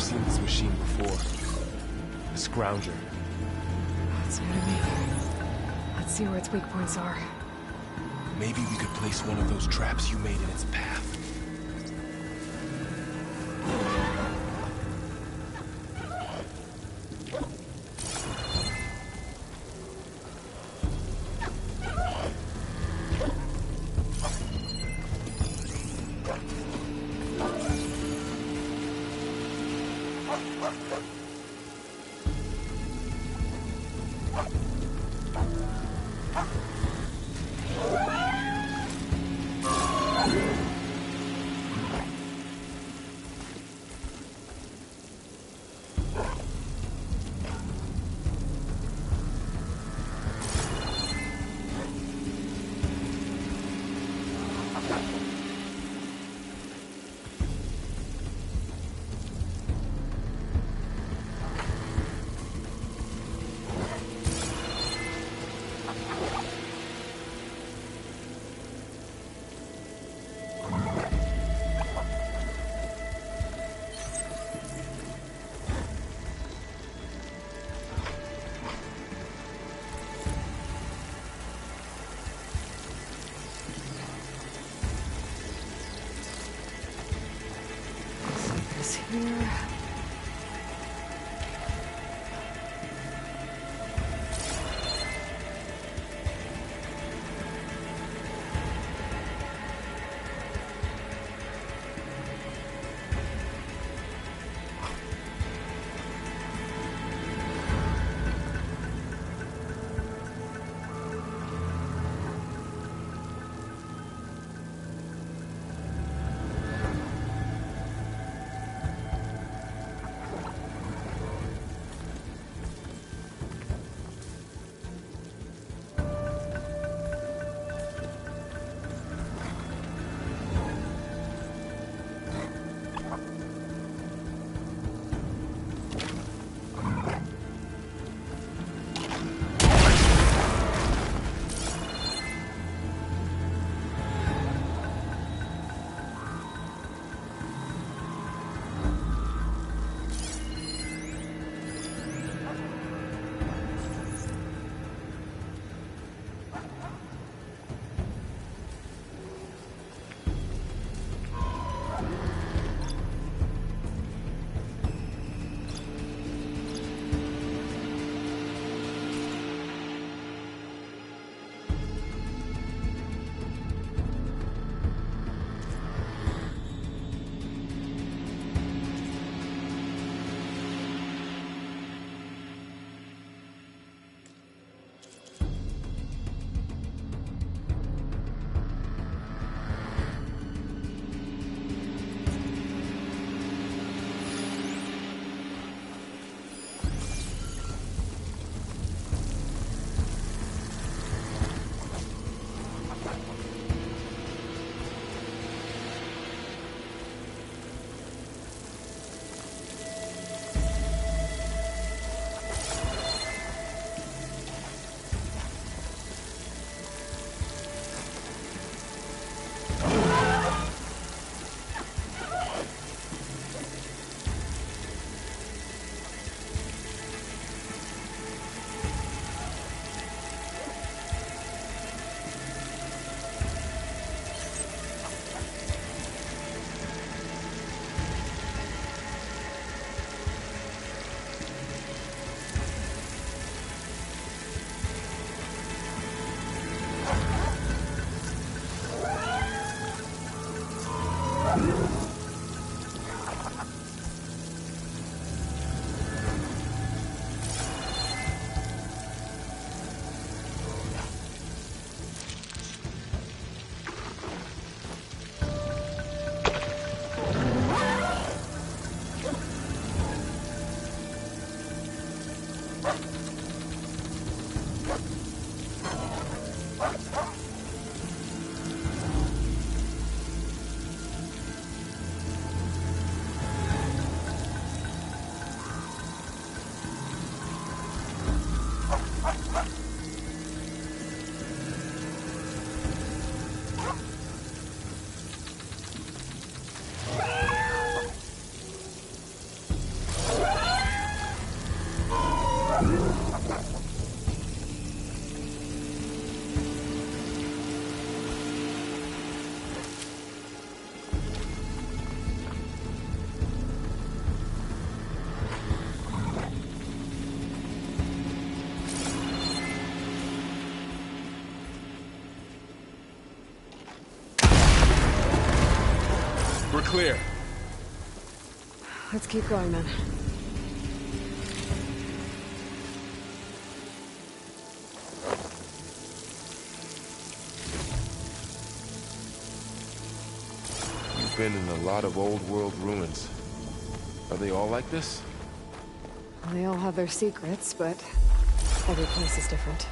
I've seen this machine before. A scrounger. It's new to me. Let's see where its weak points are. Maybe we could place one of those traps you made in its path. Here. clear. Let's keep going then. You've been in a lot of old world ruins. Are they all like this? They all have their secrets, but every place is different.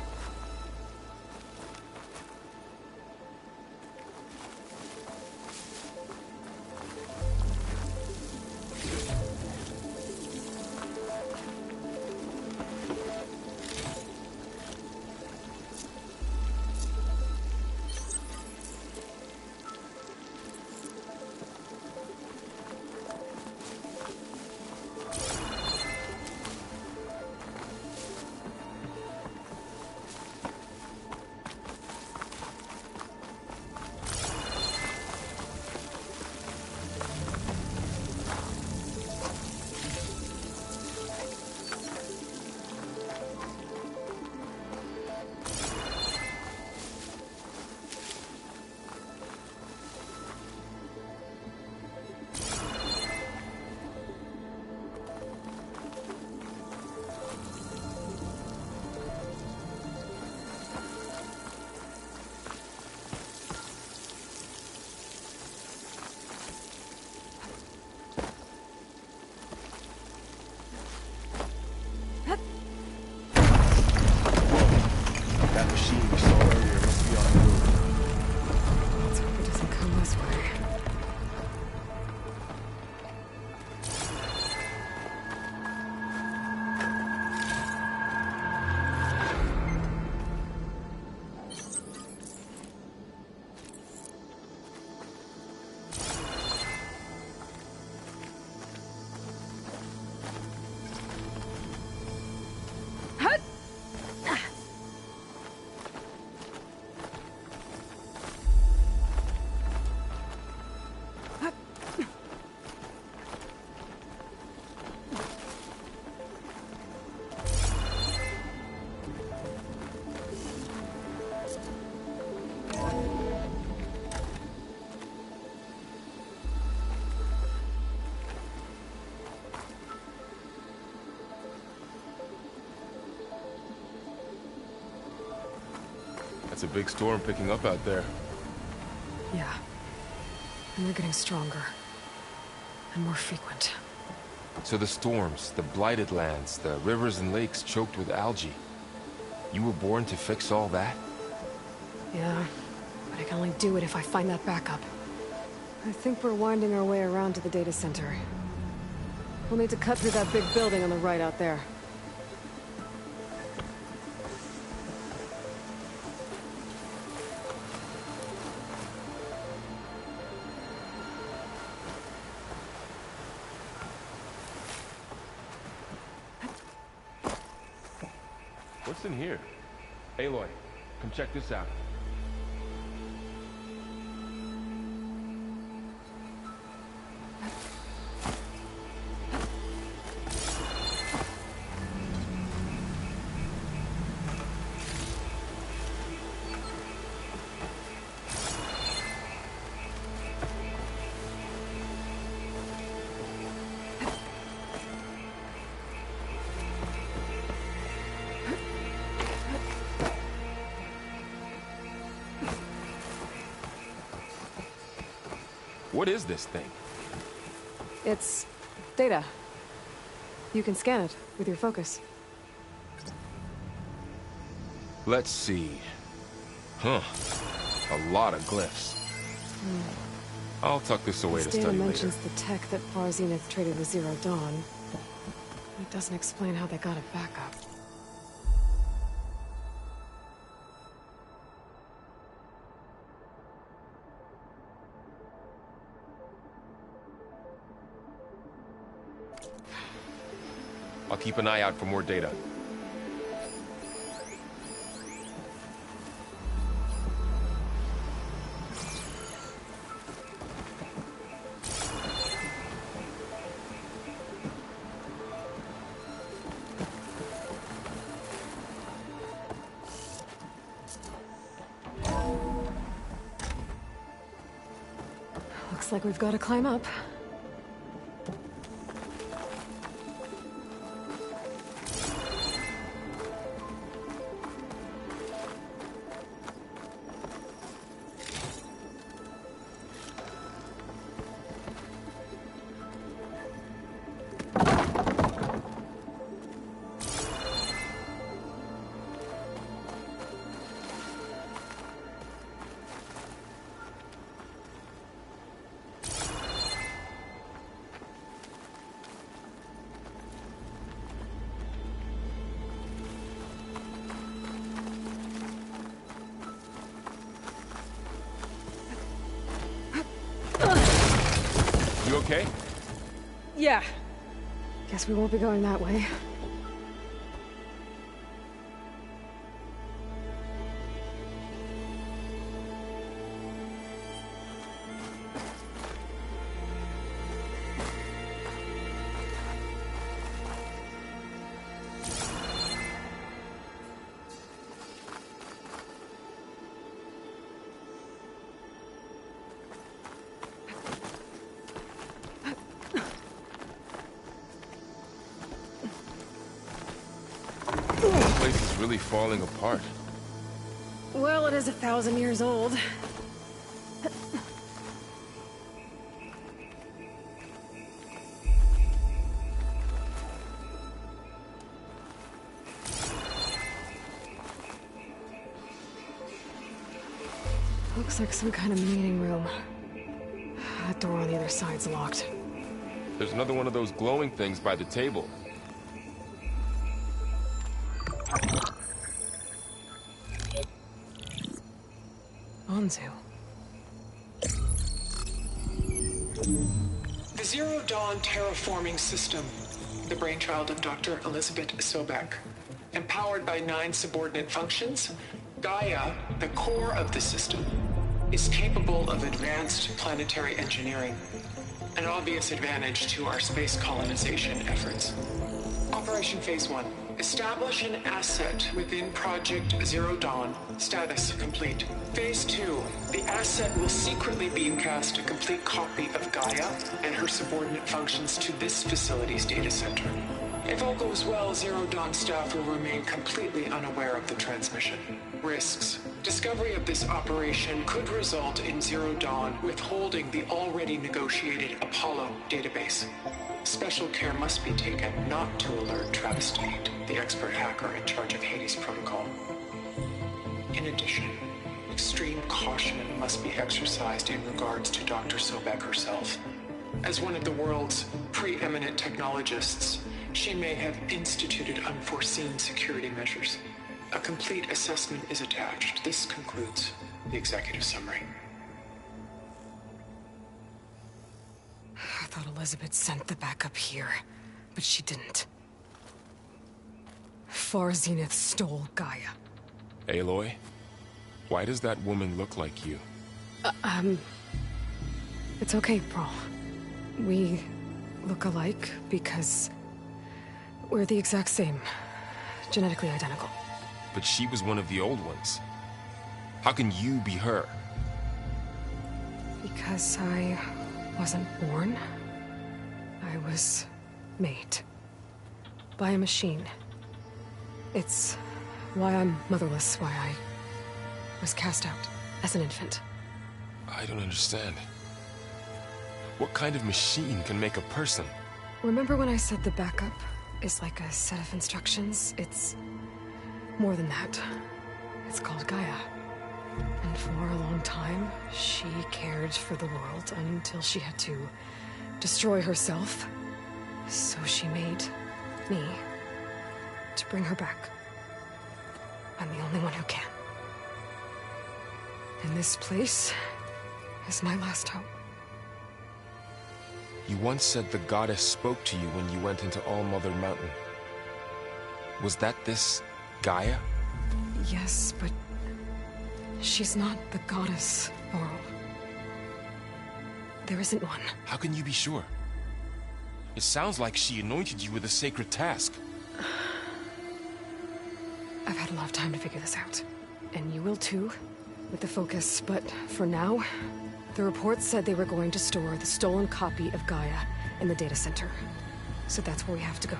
That machine we saw earlier must be on the move. Let's hope it doesn't come this way. It's a big storm picking up out there. Yeah. And they're getting stronger. And more frequent. So the storms, the blighted lands, the rivers and lakes choked with algae. You were born to fix all that? Yeah. But I can only do it if I find that backup. I think we're winding our way around to the data center. We'll need to cut through that big building on the right out there. What's in here? Aloy, come check this out. What is this thing? It's data. You can scan it with your focus. Let's see. Huh. A lot of glyphs. I'll tuck this away to This data study later. mentions the tech that Far Zenith traded with Zero Dawn. It doesn't explain how they got it back up. I'll keep an eye out for more data. like we've got to climb up. You okay? Yeah. Guess we won't be going that way. This place is really falling apart. Well, it is 1,000 years old. Looks like some kind of meeting room. That door on the other side's locked. There's another one of those glowing things by the table. Anzu. The Zero Dawn terraforming system, the brainchild of Dr. Elizabeth Sobek. Empowered by 9 subordinate functions, Gaia, the core of the system, is capable of advanced planetary engineering, an obvious advantage to our space colonization efforts. Operation Phase 1. Establish an asset within Project Zero Dawn. Status complete. Phase 2. The asset will secretly beamcast a complete copy of Gaia and her subordinate functions to this facility's data center. If all goes well, Zero Dawn staff will remain completely unaware of the transmission. Risks. Discovery of this operation could result in Zero Dawn withholding the already negotiated Apollo database. Special care must be taken not to alert Travis Tate, the expert hacker in charge of Hades Protocol. In addition, extreme caution must be exercised in regards to Dr. Sobek herself. As one of the world's preeminent technologists, she may have instituted unforeseen security measures. A complete assessment is attached. This concludes the executive summary. I thought Elizabeth sent the backup here, but she didn't. Far Zenith stole Gaia. Aloy? Why does that woman look like you? It's okay, Pearl. We look alike because we're the exact same. Genetically identical. But she was one of the old ones. How can you be her? Because I wasn't born. I was made. By a machine. It's why I'm motherless, why I was cast out as an infant. I don't understand. What kind of machine can make a person? Remember when I said the backup is like a set of instructions? It's more than that. It's called Gaia. And for a long time, she cared for the world until she had to destroy herself. So she made me to bring her back. I'm the only one who can. And this place is my last hope. You once said the goddess spoke to you when you went into All-Mother Mountain. Was that this Gaia? Yes, but she's not the goddess, Laurel. There isn't one. How can you be sure? It sounds like she anointed you with a sacred task. I've had a lot of time to figure this out. And you will too, with the focus. But for now, The report said they were going to store the stolen copy of Gaia in the data center. So that's where we have to go.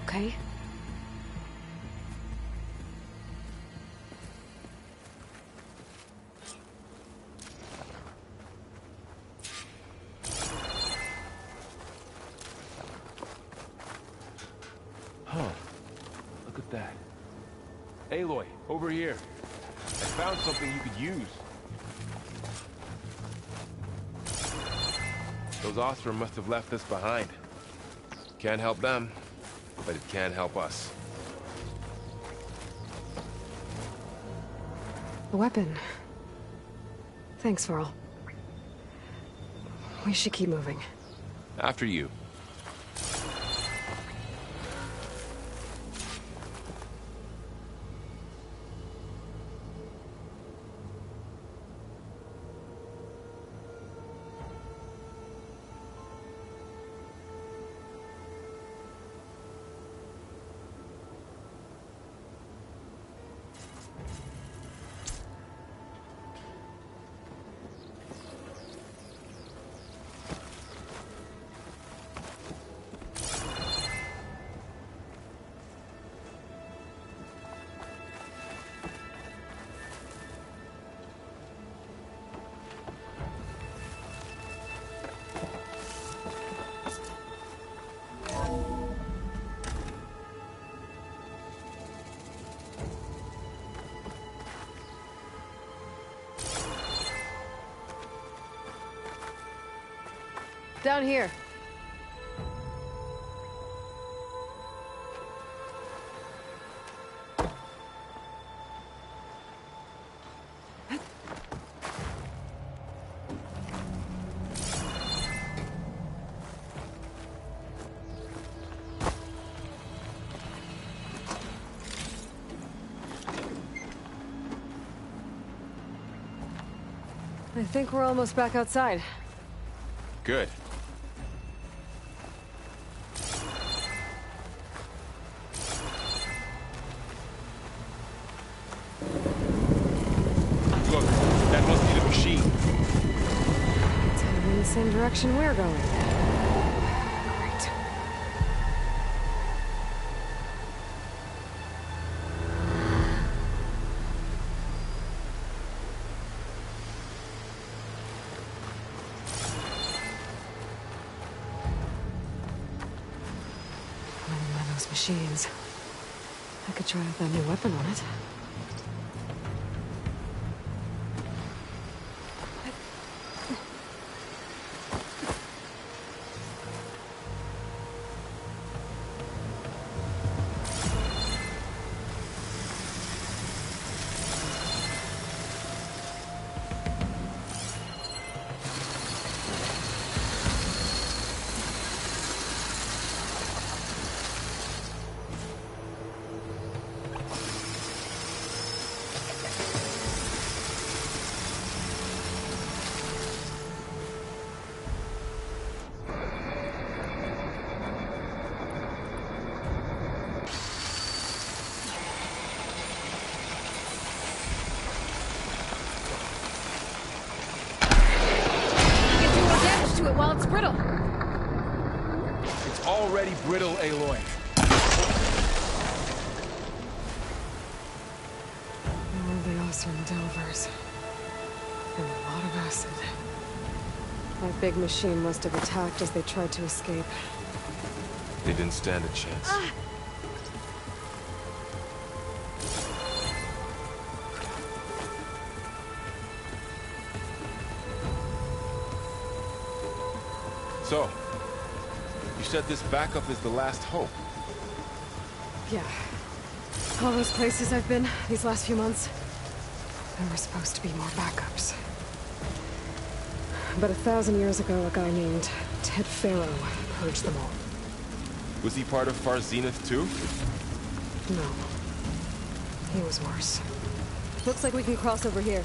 Okay? Huh. Look at that. Aloy, over here. I found something you could use. Those Oseram must have left this behind. Can't help them, but it can help us. A weapon. Thanks, Varl. We should keep moving. After you. Down here. I think we're almost back outside. Good. Look, that must be the machine. It's heading in the same direction we're going. Great. One of those machines. I could try out that new weapon on it. While it's brittle. It's already brittle, Aloy. More of the Oseram Delvers. And a lot of acid. That big machine must have attacked as they tried to escape. They didn't stand a chance. So, you said this backup is the last hope. Yeah. All those places I've been these last few months, there were supposed to be more backups. But 1,000 years ago, a guy named Ted Faro purged them all. Was he part of Far Zenith too? No. He was worse. Looks like we can cross over here.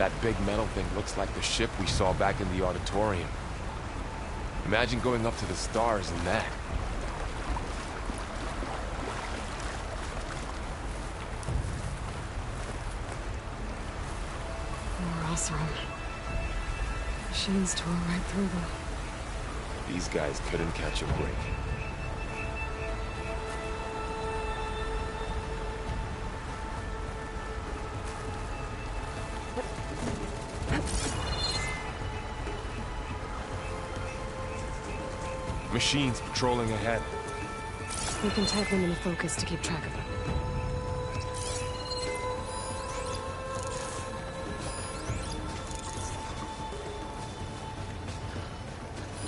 That big metal thing looks like the ship we saw back in the auditorium. Imagine going up to the stars in that. More Oseram. Machines tore right through them. These guys couldn't catch a break. Machines patrolling ahead. We can tag them into focus to keep track of them.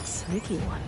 Sneaky one.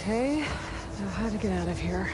Okay, now how to get out of here.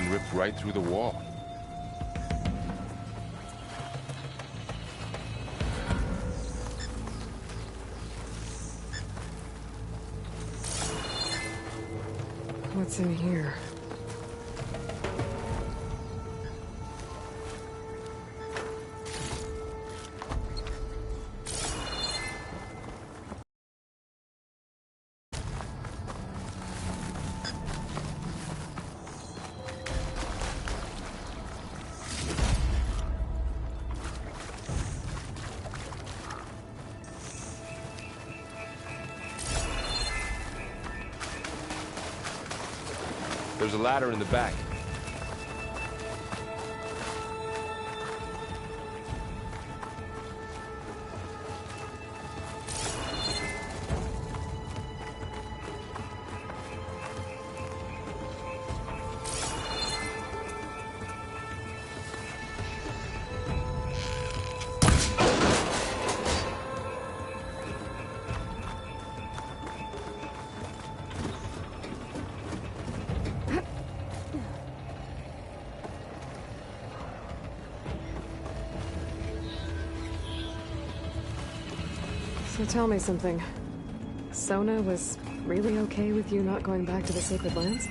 been ripped right through the wall. What's in here? There's a ladder in the back. So tell me something. Sona was really okay with you not going back to the Sacred Lands?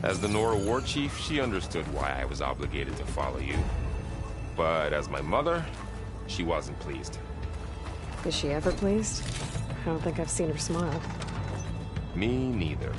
As the Nora war chief, she understood why I was obligated to follow you. But as my mother, she wasn't pleased. Is she ever pleased? I don't think I've seen her smile. Me neither.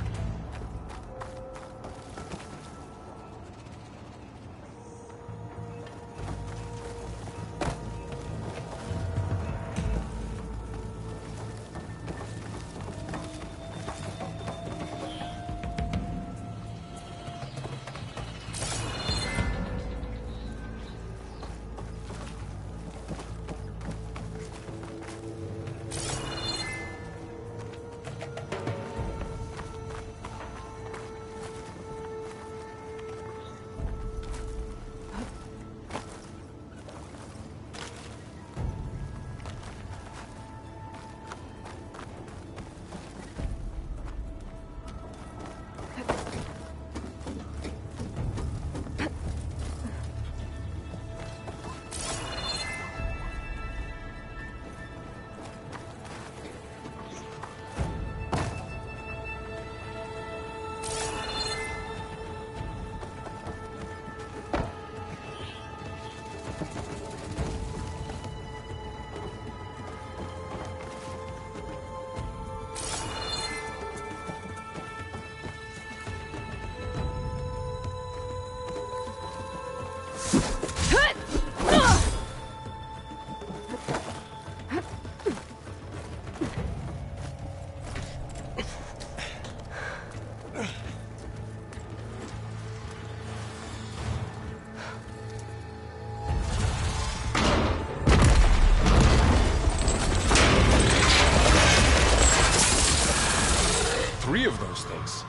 Of those things.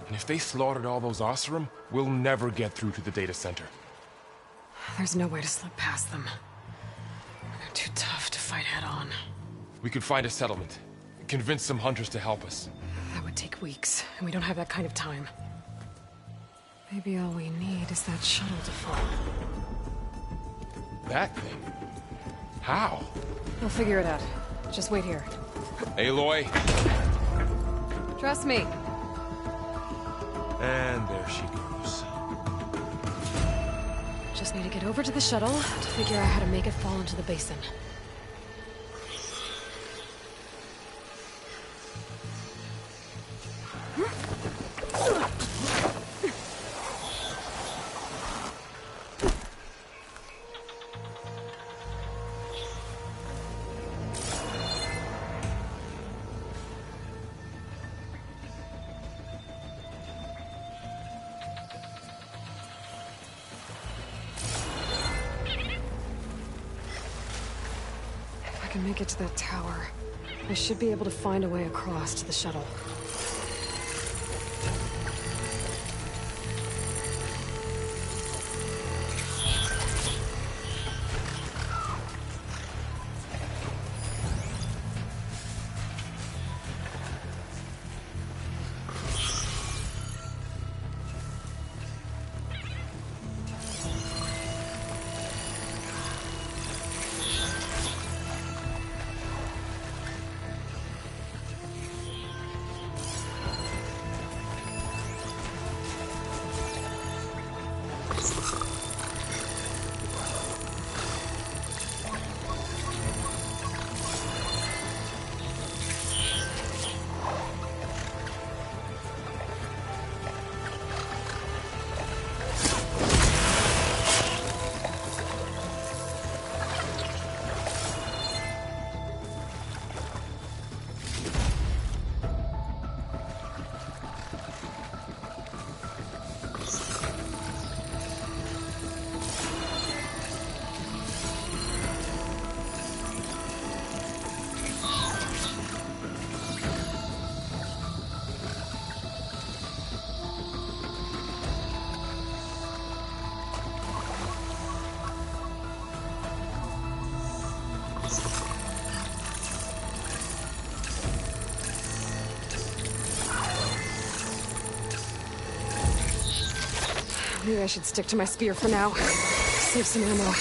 And if they slaughtered all those Oseram, we'll never get through to the data center. There's no way to slip past them. They're too tough to fight head-on. We could find a settlement. Convince some hunters to help us. That would take weeks, and we don't have that kind of time. Maybe all we need is that shuttle to fall. That thing? How? We'll figure it out. Just wait here. Aloy! Trust me. And there she goes. Just need to get over to the shuttle to figure out how to make it fall into the basin. If I can make it to that tower, I should be able to find a way across to the shuttle. Maybe I should stick to my spear for now. Save some ammo.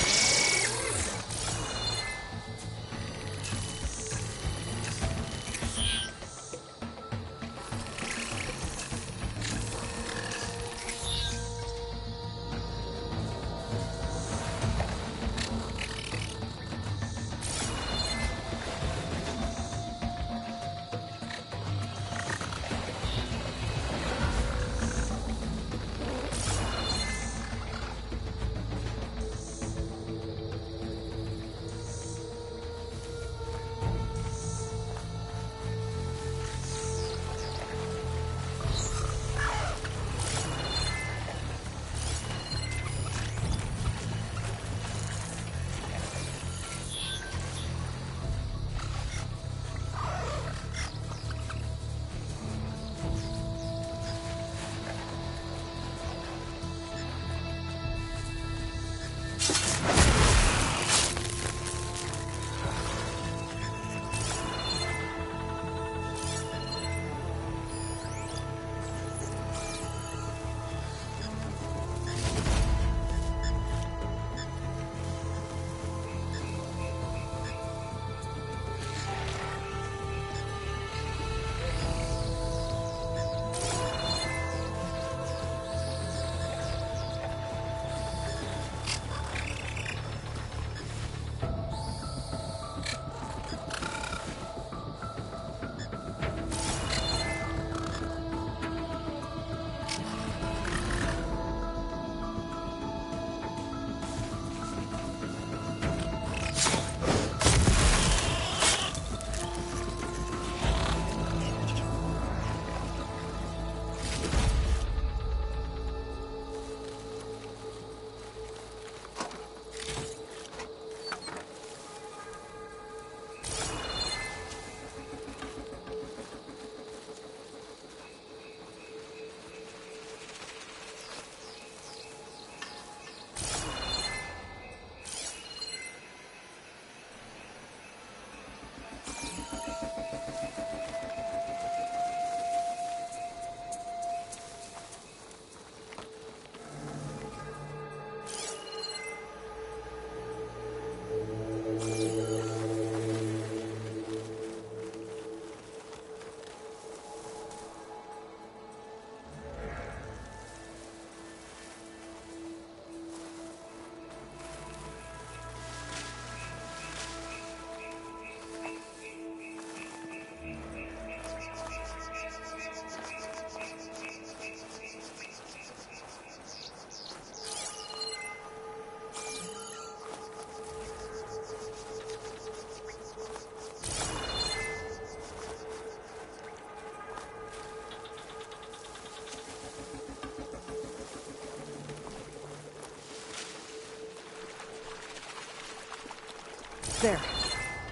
There.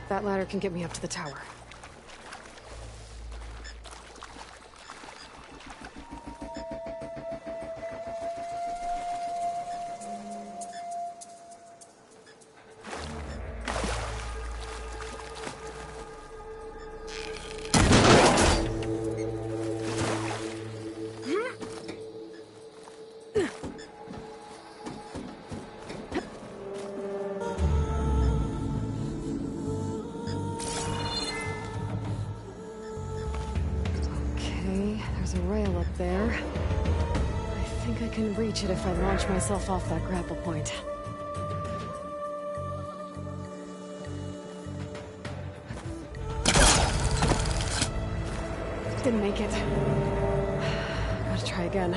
That ladder can get me up to the tower. There's a rail up there. I think I can reach it if I launch myself off that grapple point. Didn't make it. Gotta try again.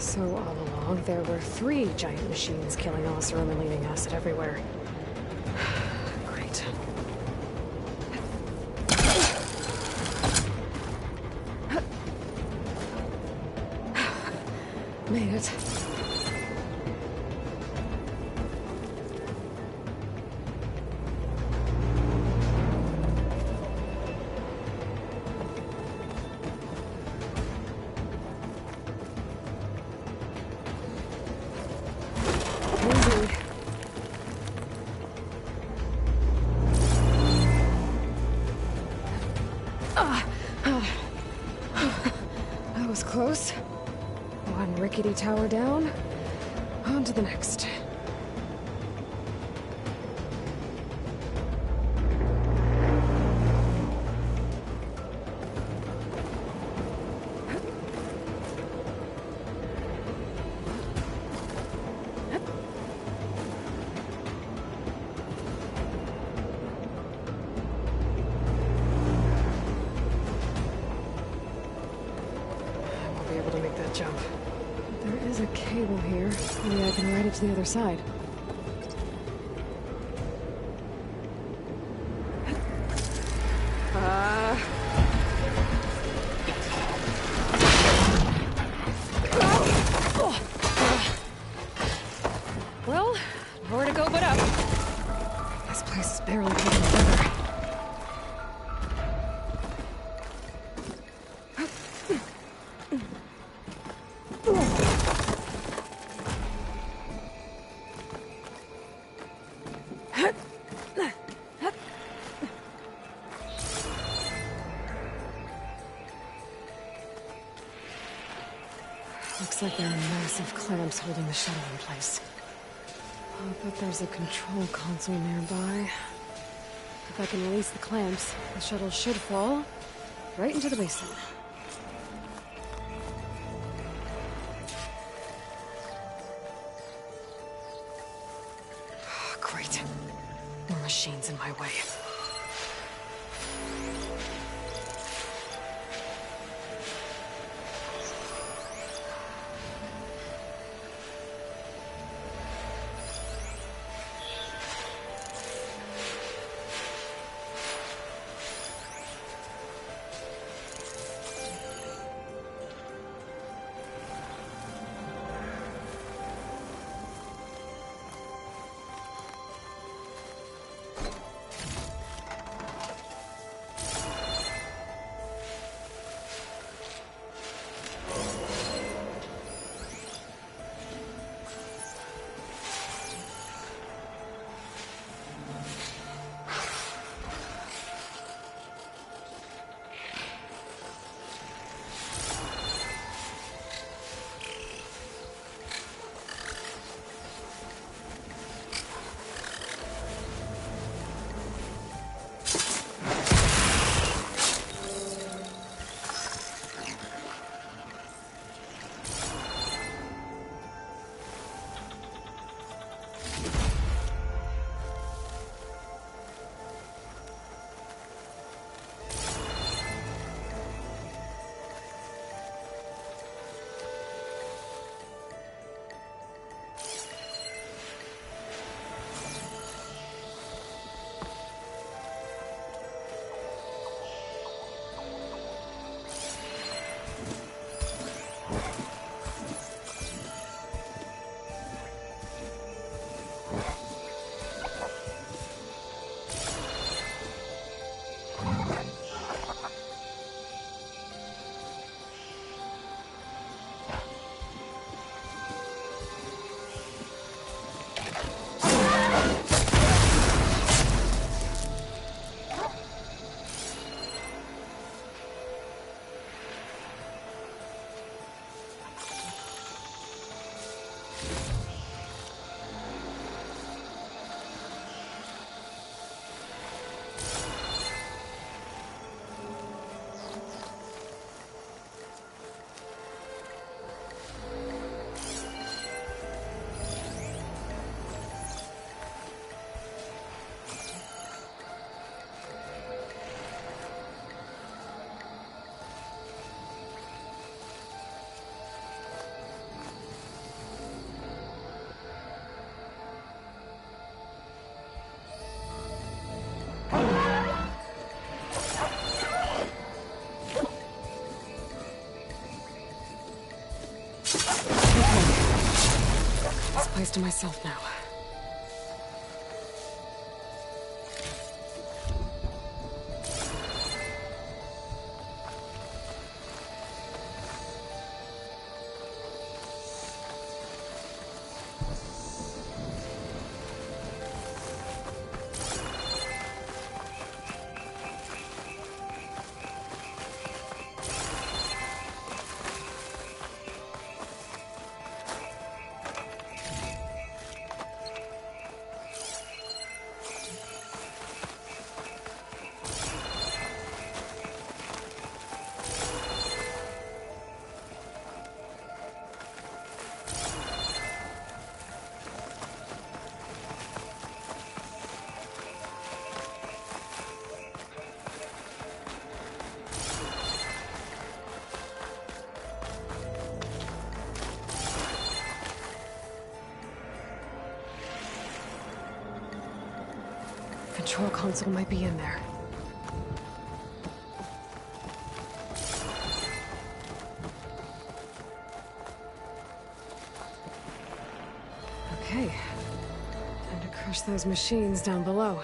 So all along, there were 3 giant machines killing Oseram and leaving acid everywhere. Great. Made it. Indeed. That was close. One rickety tower down, on to the next. I won't be able to make that jump. There is a cable here. Maybe I can ride it to the other side. Well, nowhere to go but up. This place is barely getting together. Looks like there are massive clamps holding the shuttle in place. I'll bet there's a control console nearby. If I can release the clamps, the shuttle should fall right into the basin. Great. More machines in my way. place to myself now. Control console might be in there. Okay. Time to crush those machines down below.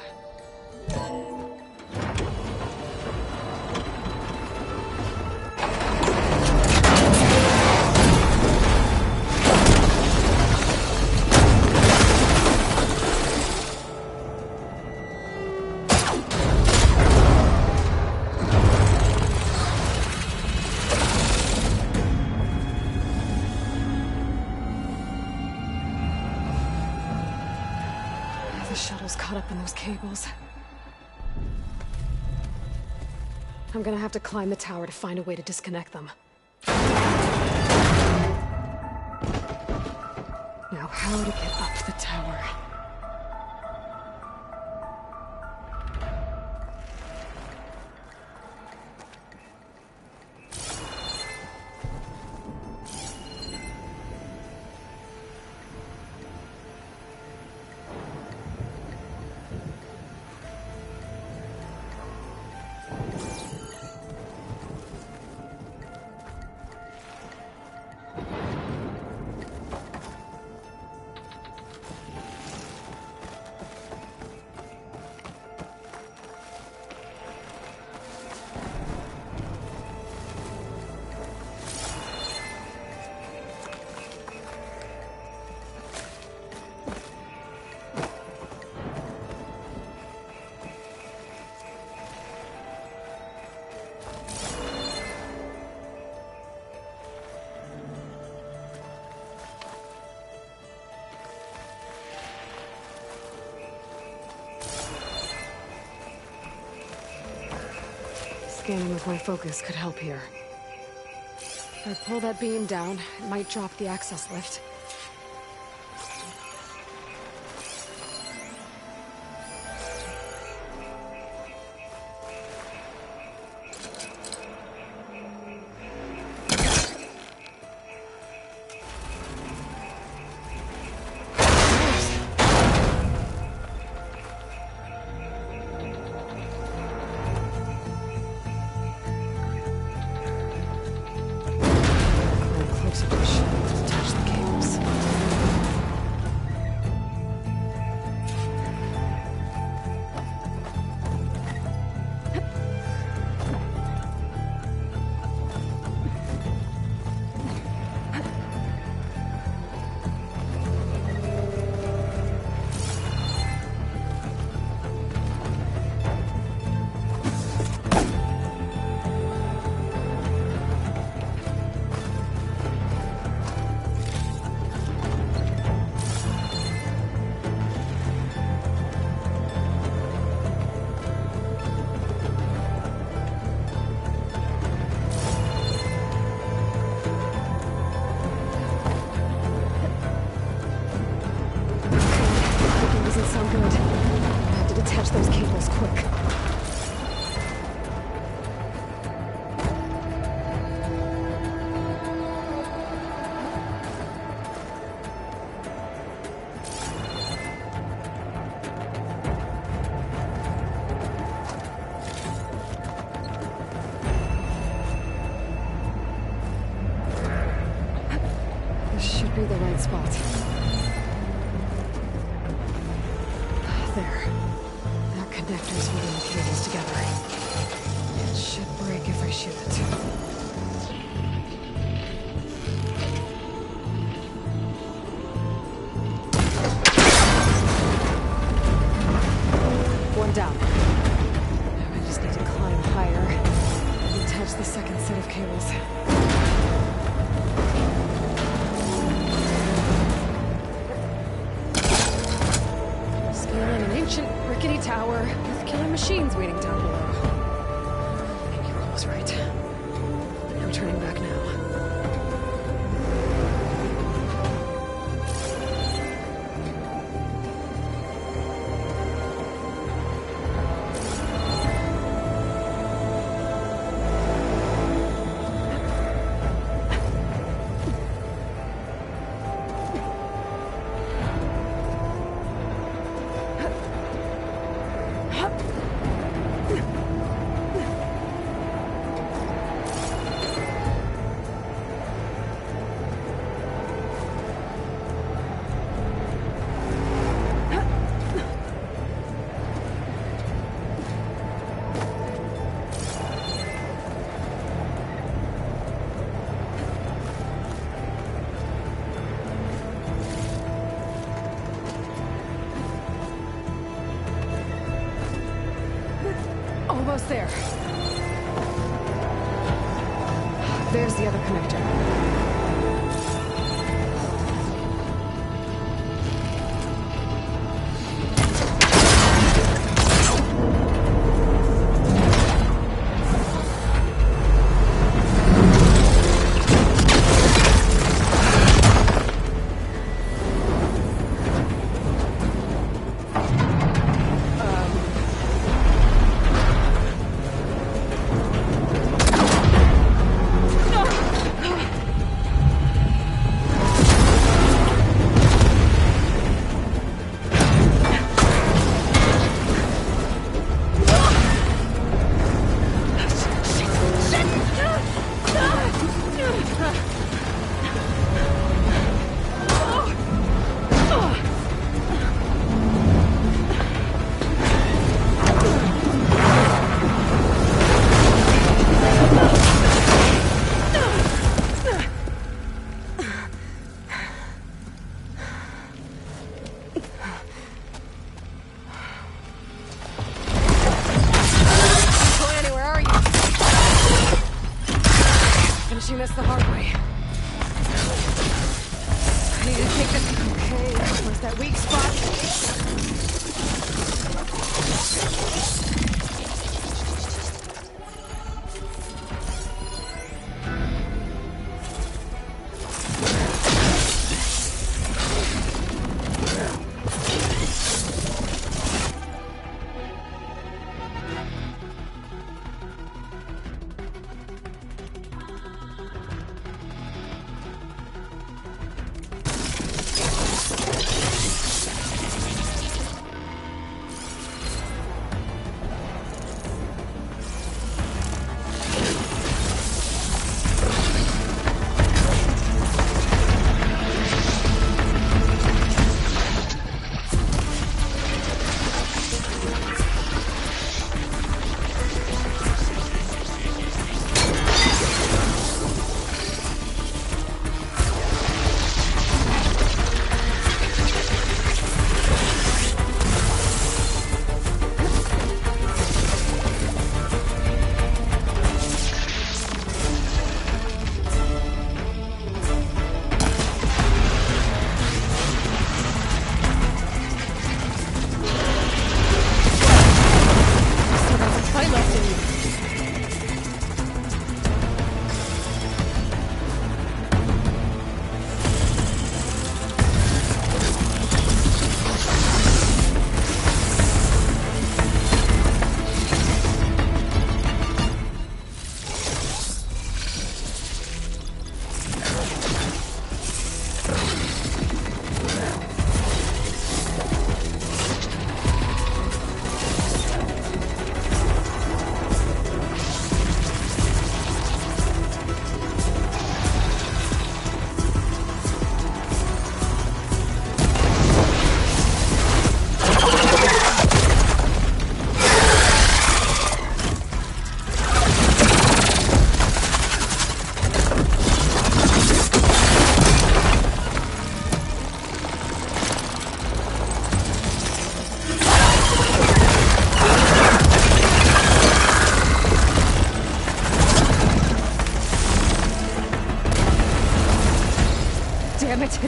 The shuttle's caught up in those cables. I'm gonna have to climb the tower to find a way to disconnect them. Now, how to get up the tower? Scanning with my focus could help here. If I pull that beam down, it might drop the access lift. This should be the right spot. connectors holding the cables together. It should break if I shoot it. One down. Now I just need to climb higher and attach the second set of cables. Scaling an ancient rickety tower with killer machines waiting down below. Maybe Earl was right. No turning back now. Almost there. There's the other connector. Finishing this the hard way. I need to take this. Okay, where's that weak spot?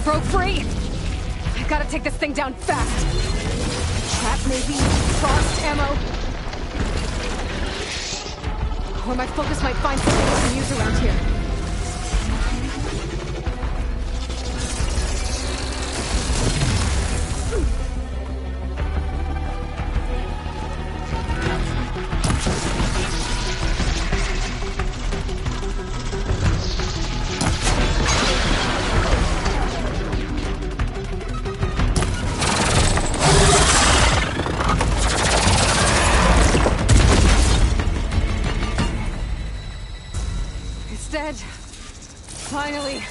broke free! I gotta take this thing down fast! Trap maybe? Frost ammo? Or my focus might find something we can use around here. Dead. Finally.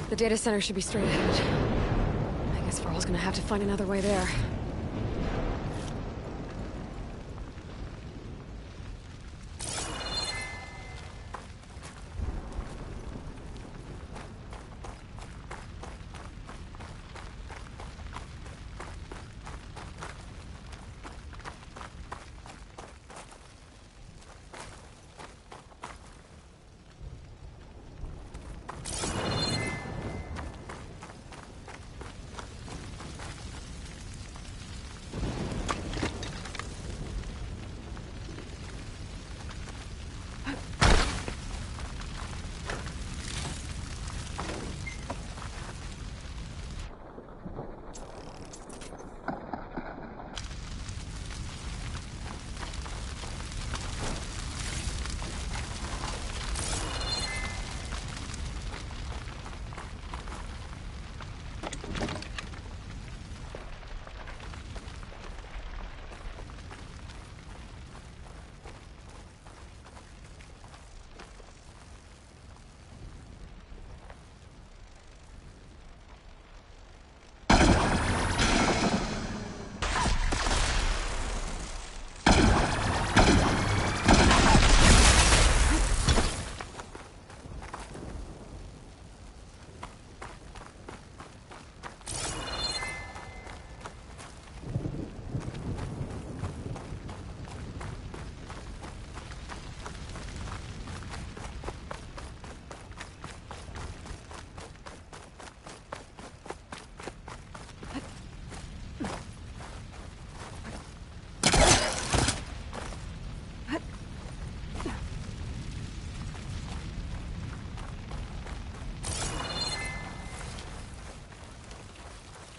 The data center should be straight ahead. I guess Varl's gonna have to find another way there.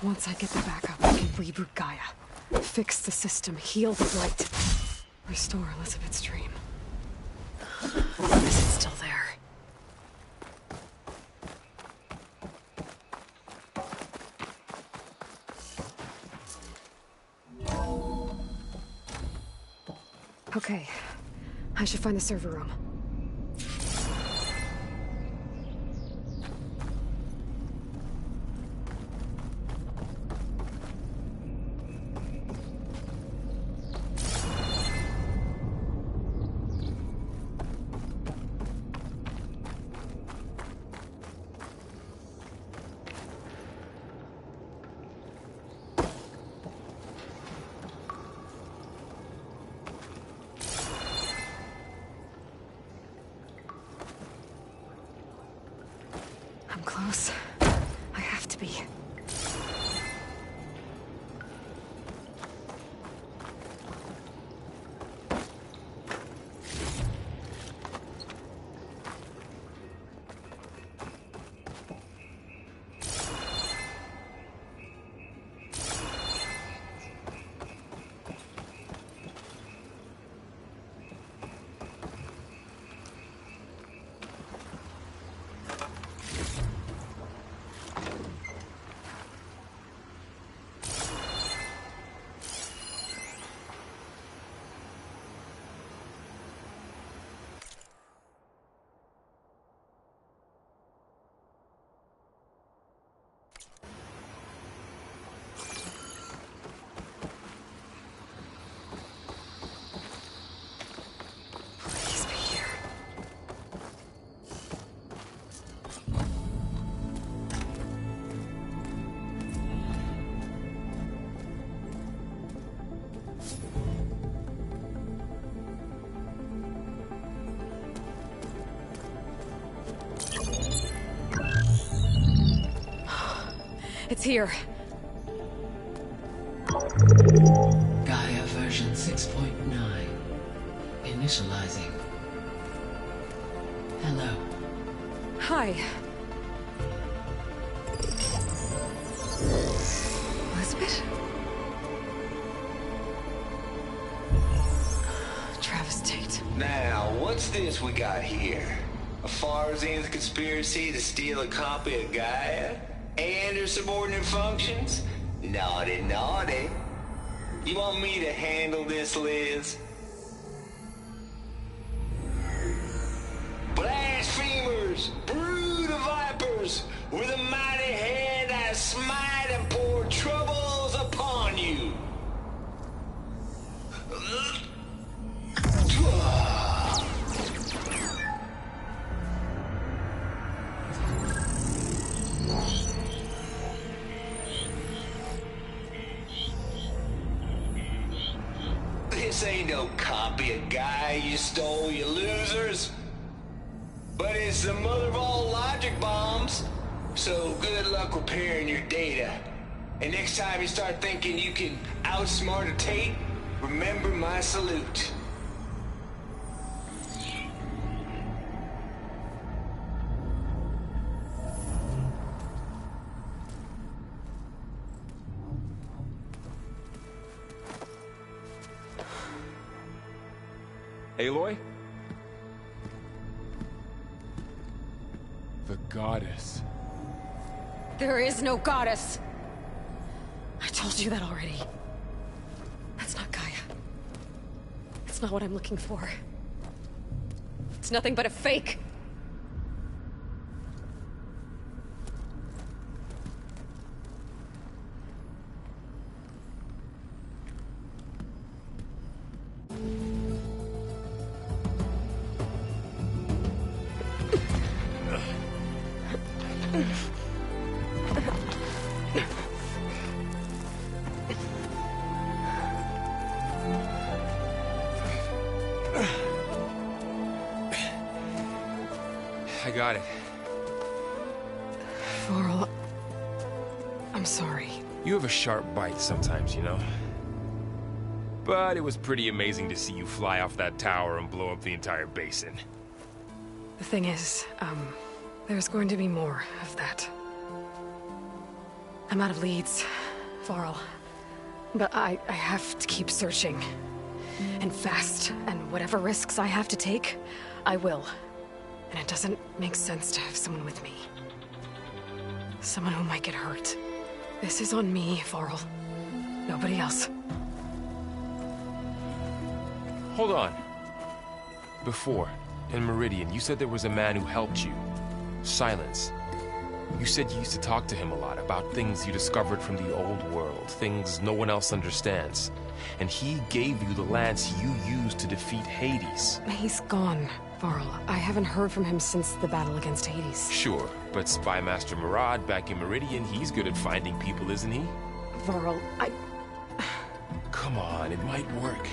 Once I get the backup, I can reboot Gaia. Fix the system, heal the Blight. Restore Elizabeth's dream. Is it still there? Okay. I should find the server room. I'm close. I have to be. Please be here. It's here. Gaia version 6.9. Initializing. Hello. Hi. Elizabeth? Travis Tate. Now, what's this we got here? A Farzian's conspiracy to steal a copy of Gaia? And her subordinate functions? Naughty, naughty. You want me to handle this, Liz? Blasphemers! Brood of vipers! With a mighty hand I smite and pour troubles upon you! This ain't no copy of Gaia you stole, you losers. But it's the mother of all logic bombs. So good luck repairing your data. And next time you start thinking you can outsmart a Tate, remember my salute. Aloy? The goddess. There is no goddess! I told you that already. That's not Gaia. It's not what I'm looking for. It's nothing but a fake. I got it. Vorl, I'm sorry. You have a sharp bite sometimes, you know? But it was pretty amazing to see you fly off that tower and blow up the entire basin. The thing is, there's going to be more of that. I'm out of leads, Varl. But I have to keep searching. And fast, and whatever risks I have to take, I will. And it doesn't make sense to have someone with me. Someone who might get hurt. This is on me, Varl. Nobody else. Hold on. Before, in Meridian, you said there was a man who helped you. Silence. You said you used to talk to him a lot about things you discovered from the old world, things no one else understands. And he gave you the lance you used to defeat Hades. He's gone, Varl. I haven't heard from him since the battle against Hades. Sure, but Spy Master Murad back in Meridian, he's good at finding people, isn't he? Varl, Come on, it might work.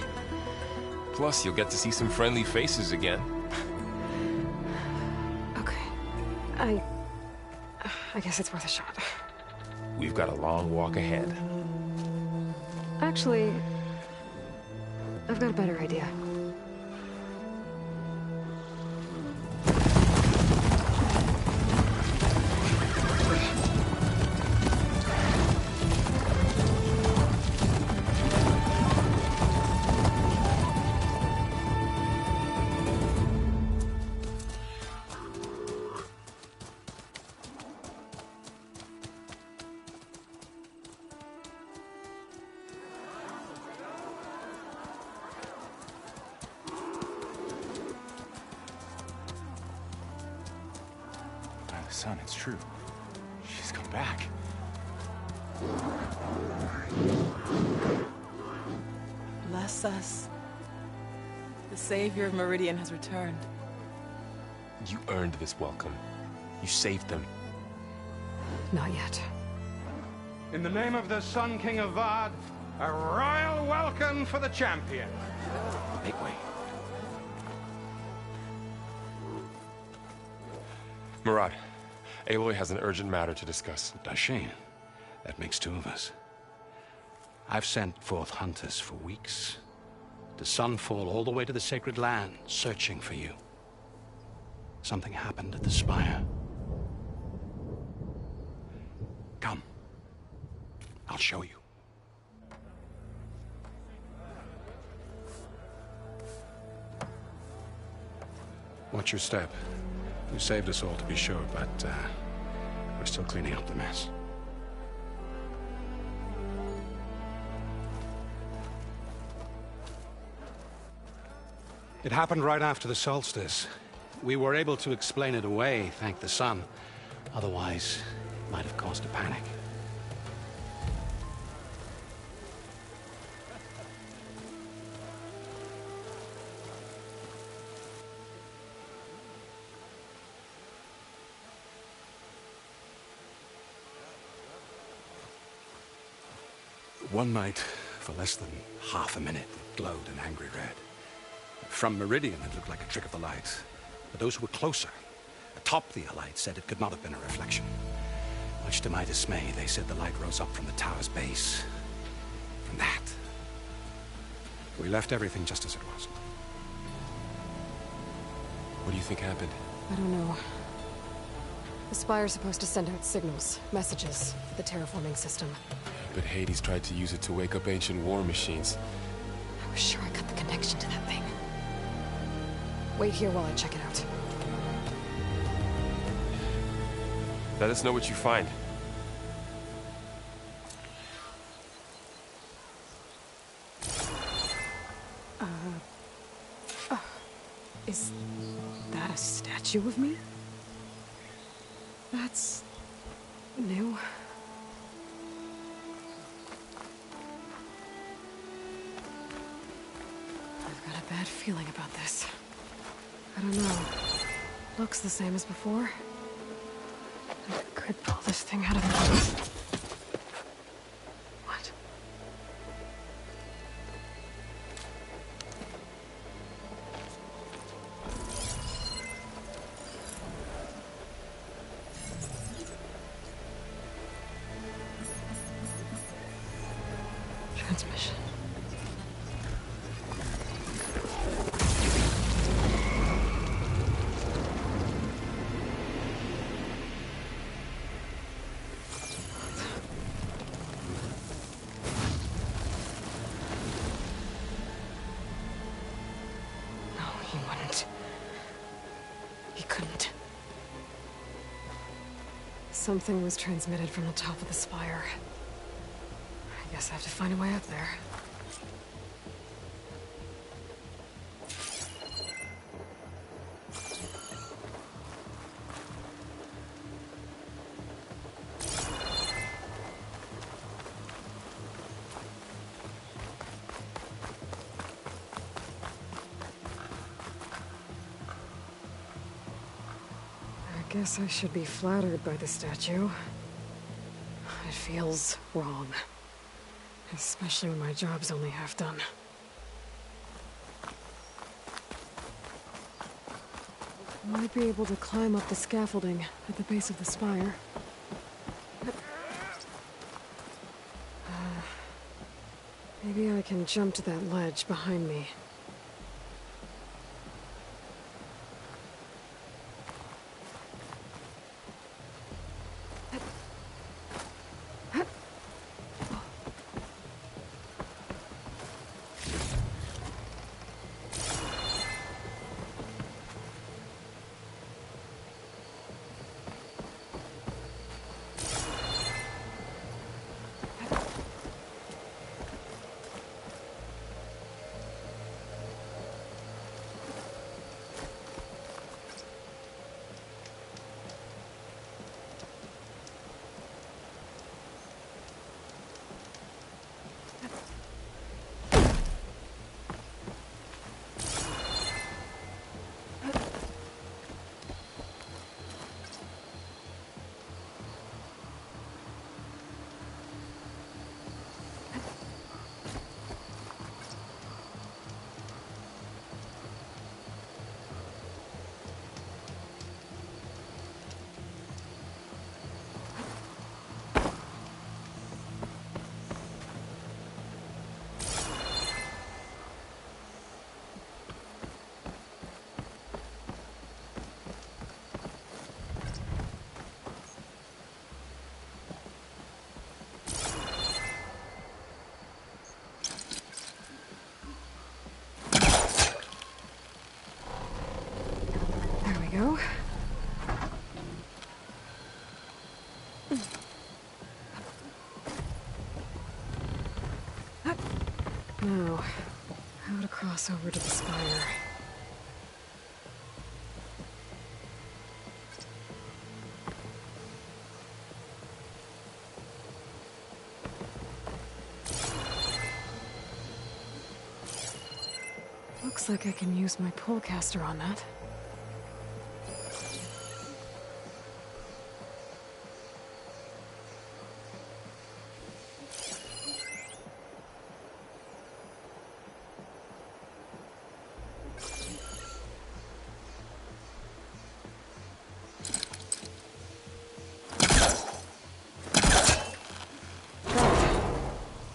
Plus, you'll get to see some friendly faces again. Okay. I guess it's worth a shot. We've got a long walk ahead. Actually, I've got a better idea. Son, it's true. She's come back. Bless us. The Savior of Meridian has returned. You earned this welcome. You saved them. Not yet. In the name of the Sun King of Vard, a royal welcome for the champion. Make way. Murad, Aloy has an urgent matter to discuss. Dashane, that makes two of us. I've sent forth hunters for weeks, to Sunfall all the way to the Sacred Land, searching for you. Something happened at the Spire. Come. I'll show you. Watch your step. You saved us all, to be sure, but we're still cleaning up the mess. It happened right after the solstice. We were able to explain it away, thank the sun. Otherwise, it might have caused a panic. One night, for less than half a minute, it glowed an angry red. From Meridian, it looked like a trick of the light. But those who were closer, atop the light, said it could not have been a reflection. Much to my dismay, they said the light rose up from the tower's base. From that. We left everything just as it was. What do you think happened? I don't know. The Spire's supposed to send out signals, messages, for the terraforming system. But Hades tried to use it to wake up ancient war machines. I was sure I got the connection to that thing. Wait here while I check it out. Let us know what you find. Is that a statue of me? That's new. I've got a bad feeling about this. I don't know. Looks the same as before. I could pull this thing out of the... What? Transmission. Something was transmitted from the top of the spire. I guess I have to find a way up there. I guess I should be flattered by the statue. It feels wrong. Especially when my job's only half done. Might be able to climb up the scaffolding at the base of the spire. Maybe I can jump to that ledge behind me. Go. Now, how to cross over to the spire. Looks like I can use my pullcaster on that.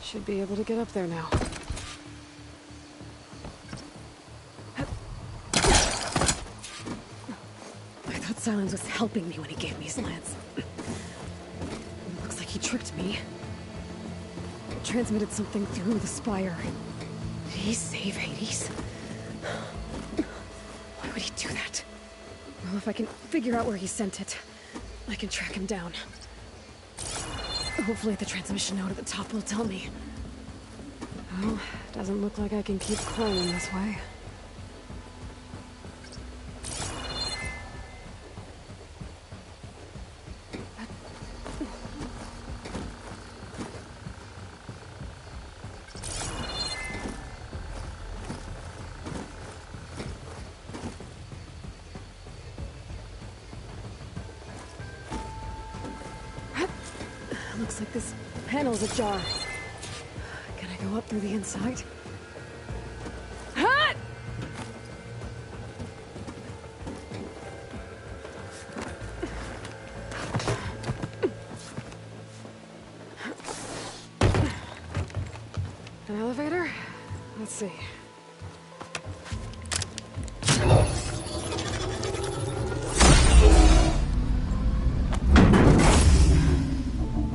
Should be able to get up there now. I thought Silence was helping me when he gave me his lance. Looks like he tricked me. Transmitted something through the spire. Did he save Hades? Why would he do that? Well, if I can figure out where he sent it, I can track him down. Hopefully the transmission node at the top will tell me. Well, doesn't look like I can keep climbing this way. Looks like this panel's ajar. Can I go up through the inside? Ha! An elevator? Let's see.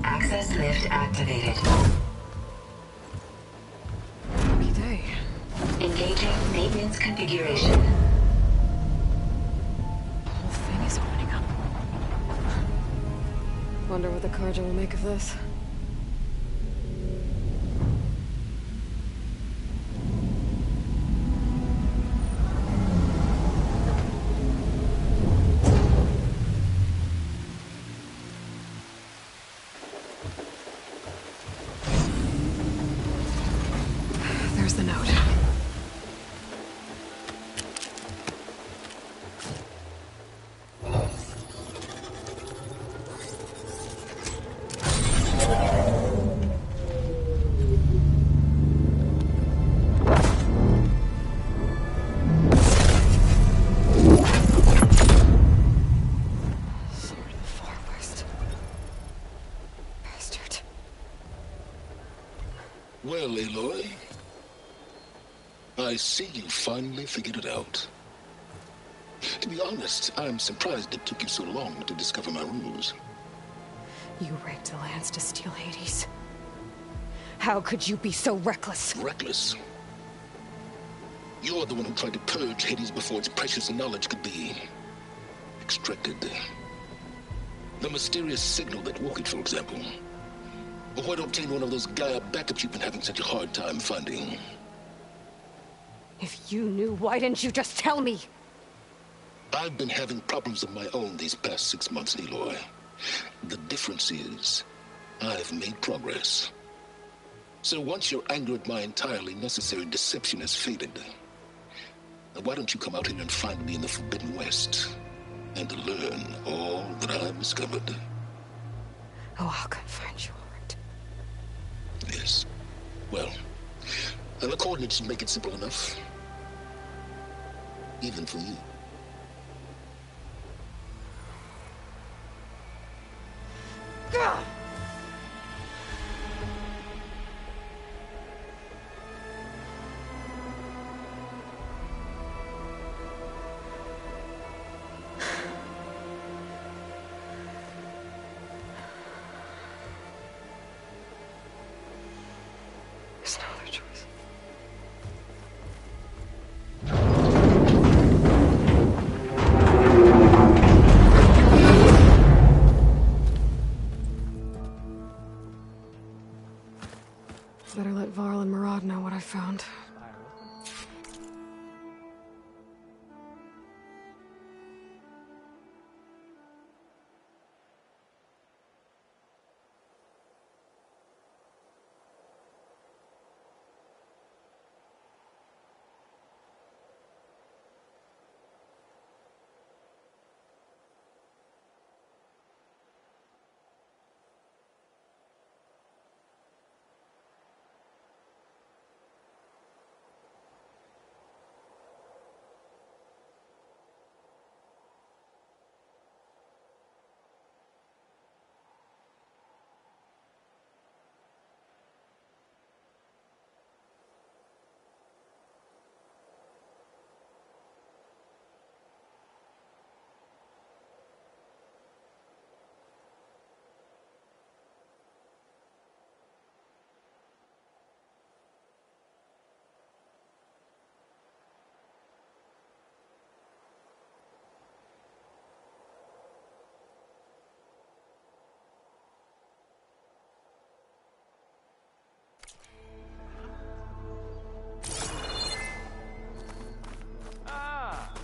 Access lift activated. Happy day. Engaging maintenance configuration. The whole thing is opening up. Wonder what the Carja will make of this. There's the note. Well, Aloy, I see you finally figured it out. To be honest, I'm surprised it took you so long to discover my ruse. You raped the lands to steal Hades. How could you be so reckless? Reckless? You're the one who tried to purge Hades before its precious knowledge could be extracted. The mysterious signal that woke it, for example. Or why to obtain one of those Gaia backups you've been having such a hard time finding? If you knew, why didn't you just tell me? I've been having problems of my own these past 6 months, Aloy. The difference is, I've made progress. So once your anger at my entirely necessary deception has faded, why don't you come out here and find me in the Forbidden West, and learn all that I've discovered? Oh, I'll come find you, all right. Yes. Well, and the coordinates should make it simple enough. Even for you. God! There's no other choice. Better let Varl and Murad know what I found.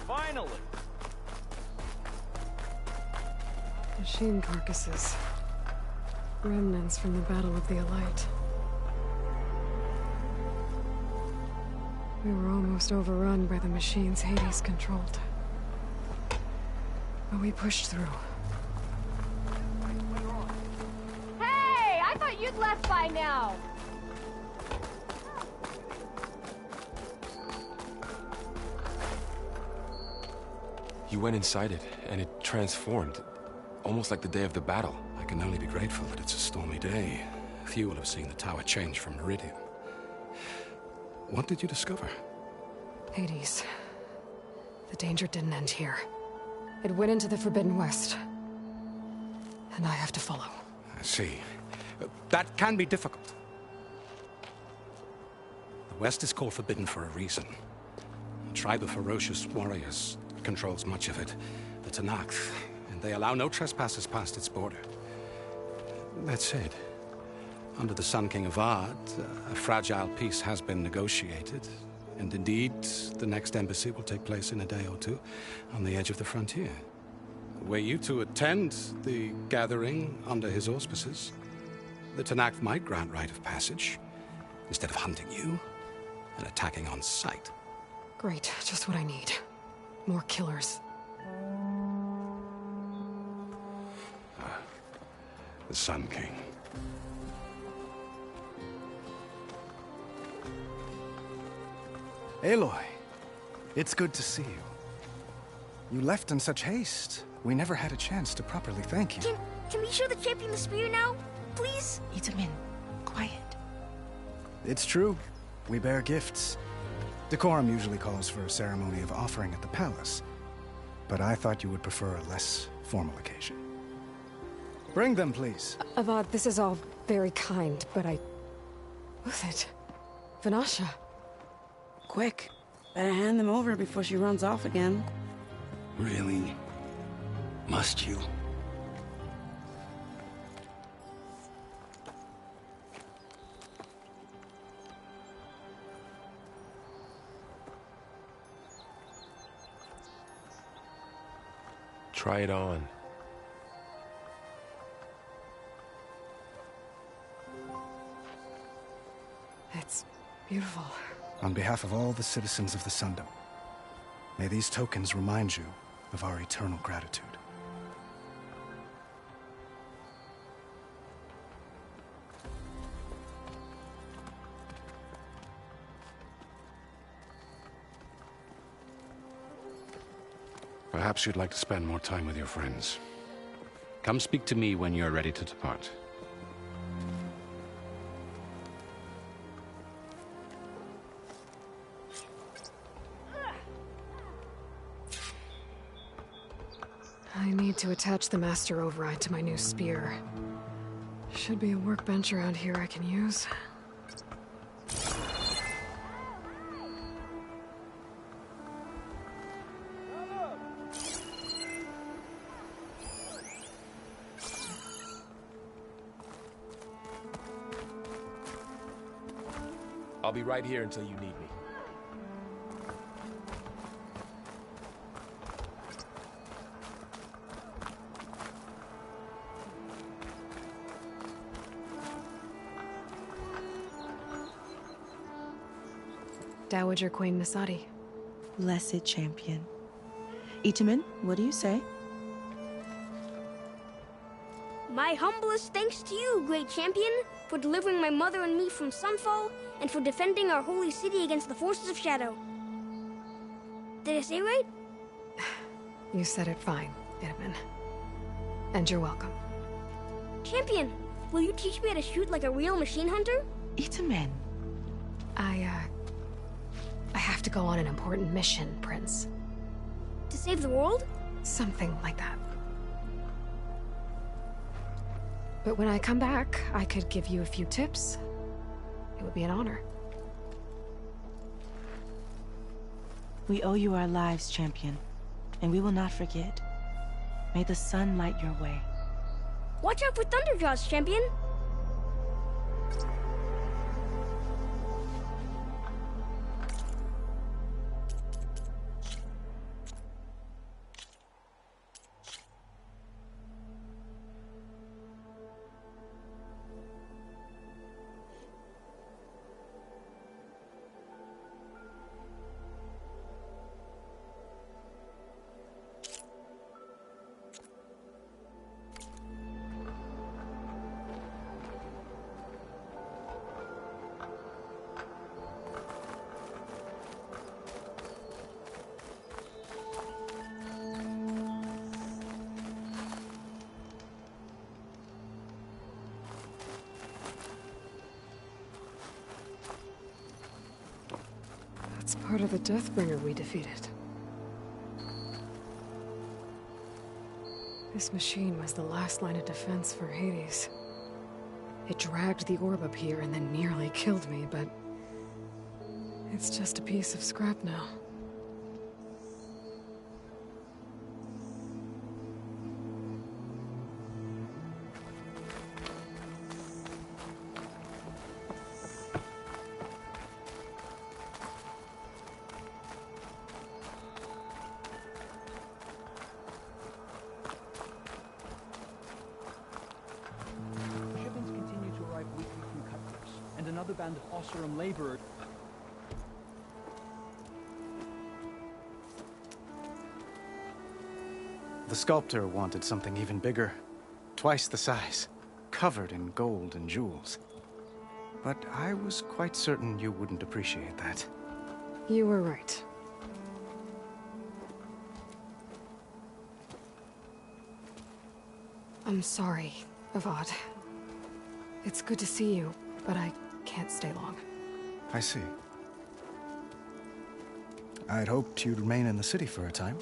Finally! Machine carcasses. Remnants from the Battle of the Elite. We were almost overrun by the machines Hades controlled. But we pushed through. Hey! I thought you'd left by now! You went inside it, and it transformed. Almost like the day of the battle. I can only be grateful that it's a stormy day. Few will have seen the tower change from Meridian. What did you discover? Hades. The danger didn't end here. It went into the Forbidden West. And I have to follow. I see. That can be difficult. The West is called Forbidden for a reason. A tribe of ferocious warriors controls much of it. The Tenakth, and they allow no trespassers past its border. That said, under the Sun King of Ard, a fragile peace has been negotiated. And indeed, the next embassy will take place in a day or two on the edge of the frontier. Were you to attend the gathering under his auspices, the Tenakth might grant right of passage, instead of hunting you and attacking on sight. Great, just what I need. More killers. The Sun King. Aloy, it's good to see you. You left in such haste. We never had a chance to properly thank you. Can we show the champion the spear now? Please? Itamen, quiet. It's true. We bear gifts. Decorum usually calls for a ceremony of offering at the palace. But I thought you would prefer a less formal occasion. Bring them, please. Avad, this is all very kind, but Who's it? Vanasha. Quick. Better hand them over before she runs off again. Really? Must you? Try it on. It's beautiful. On behalf of all the citizens of the Sundom, may these tokens remind you of our eternal gratitude. Perhaps you'd like to spend more time with your friends. Come speak to me when you're ready to depart. I need to attach the Master Override to my new spear. Should be a workbench around here I can use. I'll be right here until you need me. Dowager Queen Nasadi. Blessed champion. Itamen, what do you say? My humblest thanks to you, great champion, for delivering my mother and me from Sunfall, and for defending our holy city against the forces of Shadow. Did I say right? You said it fine, Itamen. And you're welcome. Champion, will you teach me how to shoot like a real machine hunter? Itamen. I have to go on an important mission, Prince. To save the world? Something like that. But when I come back, I could give you a few tips. It would be an honor. We owe you our lives, champion, and we will not forget. May the sun light your way. Watch out for Thunderjaws, champion! That's part of the Deathbringer we defeated. This machine was the last line of defense for Hades. It dragged the orb up here and then nearly killed me, but it's just a piece of scrap now. another band of Oseram laborers. The sculptor wanted something even bigger, twice the size, covered in gold and jewels. But I was quite certain you wouldn't appreciate that. You were right. I'm sorry, Avad. It's good to see you, but I can't stay long. I see. I'd hoped you'd remain in the city for a time.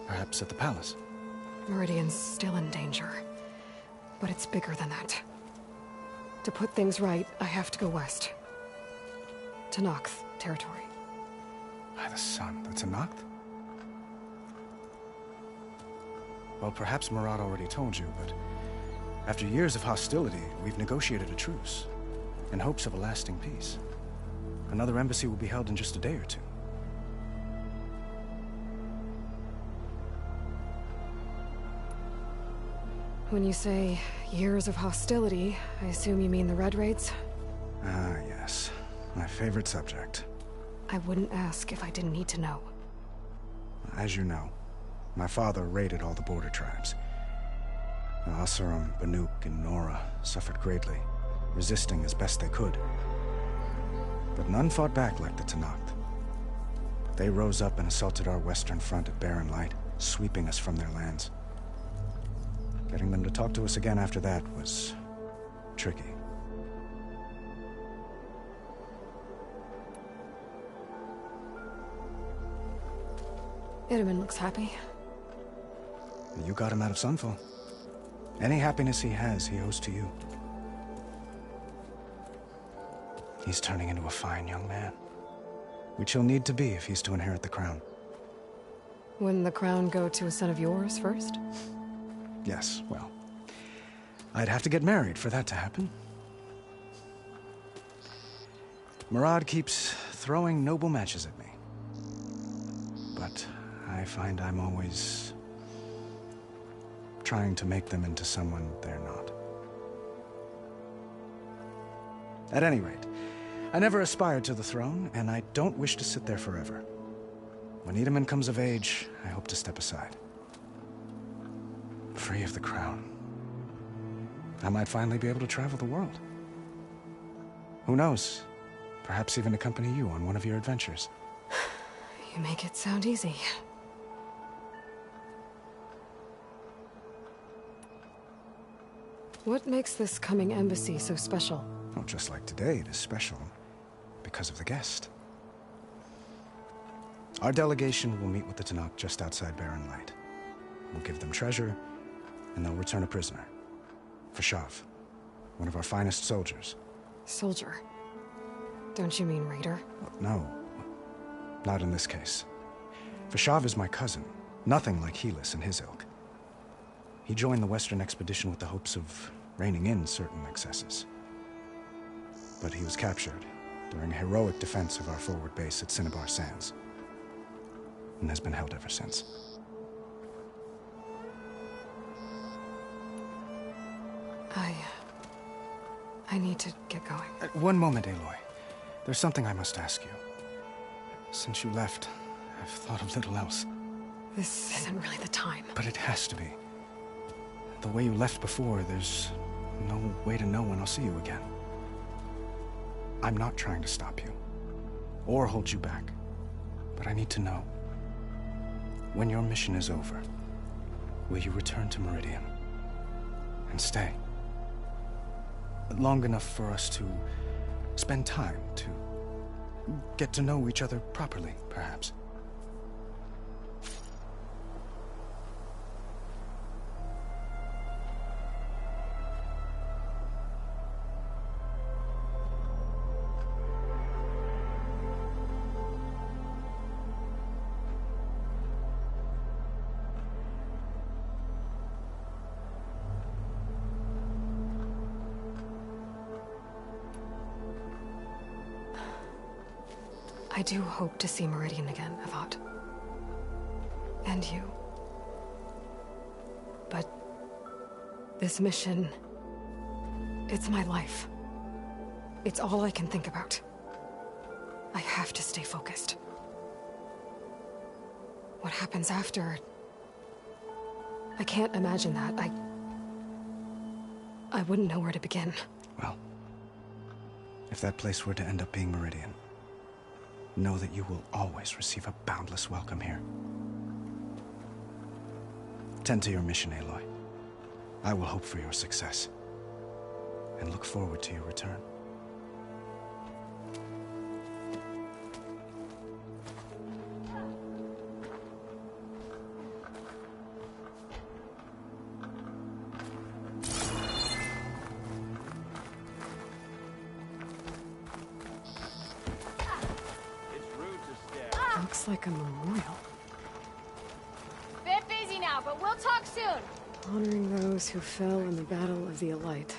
Perhaps at the palace. Meridian's still in danger, but it's bigger than that. To put things right, I have to go west. To Noct territory. By the sun, that's a Noct? Well, perhaps Murad already told you, but after years of hostility, we've negotiated a truce, in hopes of a lasting peace. Another embassy will be held in just a day or two. When you say years of hostility, I assume you mean the Red Raids? Ah, yes. My favorite subject. I wouldn't ask if I didn't need to know. As you know, my father raided all the border tribes. The Oseram, Banuk, and Nora suffered greatly, resisting as best they could. But none fought back like the Tenakth. They rose up and assaulted our western front at Barren Light, sweeping us from their lands. Getting them to talk to us again after that was tricky. Itamen looks happy. You got him out of Sunfall. Any happiness he has, he owes to you. He's turning into a fine young man, which he'll need to be if he's to inherit the crown. Wouldn't the crown go to a son of yours first? Yes, well, I'd have to get married for that to happen. Murad keeps throwing noble matches at me. But I find I'm always trying to make them into someone they're not. At any rate, I never aspired to the throne, and I don't wish to sit there forever. When Itamen comes of age, I hope to step aside. Free of the crown. I might finally be able to travel the world. Who knows? Perhaps even accompany you on one of your adventures. You make it sound easy. What makes this coming embassy so special? Oh, just like today, it is special because of the guest. Our delegation will meet with the Tenakth just outside Barren Light. We'll give them treasure, and they'll return a prisoner. Fashav, one of our finest soldiers. Soldier? Don't you mean raider? No, not in this case. Fashav is my cousin, nothing like Helis and his ilk. He joined the Western expedition with the hopes of reining in certain excesses. But he was captured during a heroic defense of our forward base at Cinnabar Sands, and has been held ever since. I need to get going. One moment, Aloy. There's something I must ask you. Since you left, I've thought of little else. This isn't really the time. But it has to be. The way you left before, there's no way to know when I'll see you again. I'm not trying to stop you, or hold you back, but I need to know. When your mission is over, will you return to Meridian and stay? Long enough for us to spend time, to get to know each other properly, perhaps. I do hope to see Meridian again, Avad. And you. But this mission, it's my life. It's all I can think about. I have to stay focused. What happens after... I can't imagine that. I wouldn't know where to begin. Well, if that place were to end up being Meridian, know that you will always receive a boundless welcome here. Tend to your mission, Aloy. I will hope for your success, and look forward to your return. Looks like a memorial. Bit busy now, but we'll talk soon. Honoring those who fell in the Battle of the Elite.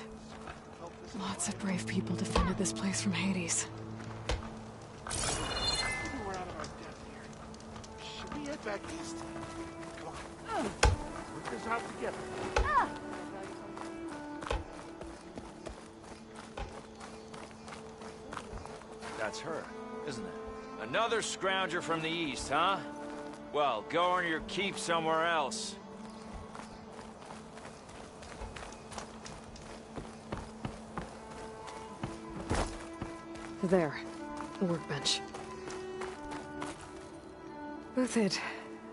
Lots of brave people defended this place from Hades. We're out of our depth here. Should we head back east? Come on. Work this out together. That's her, isn't it? Another scrounger from the east, huh? Well, go earn your keep somewhere else. There. A workbench. Uthid,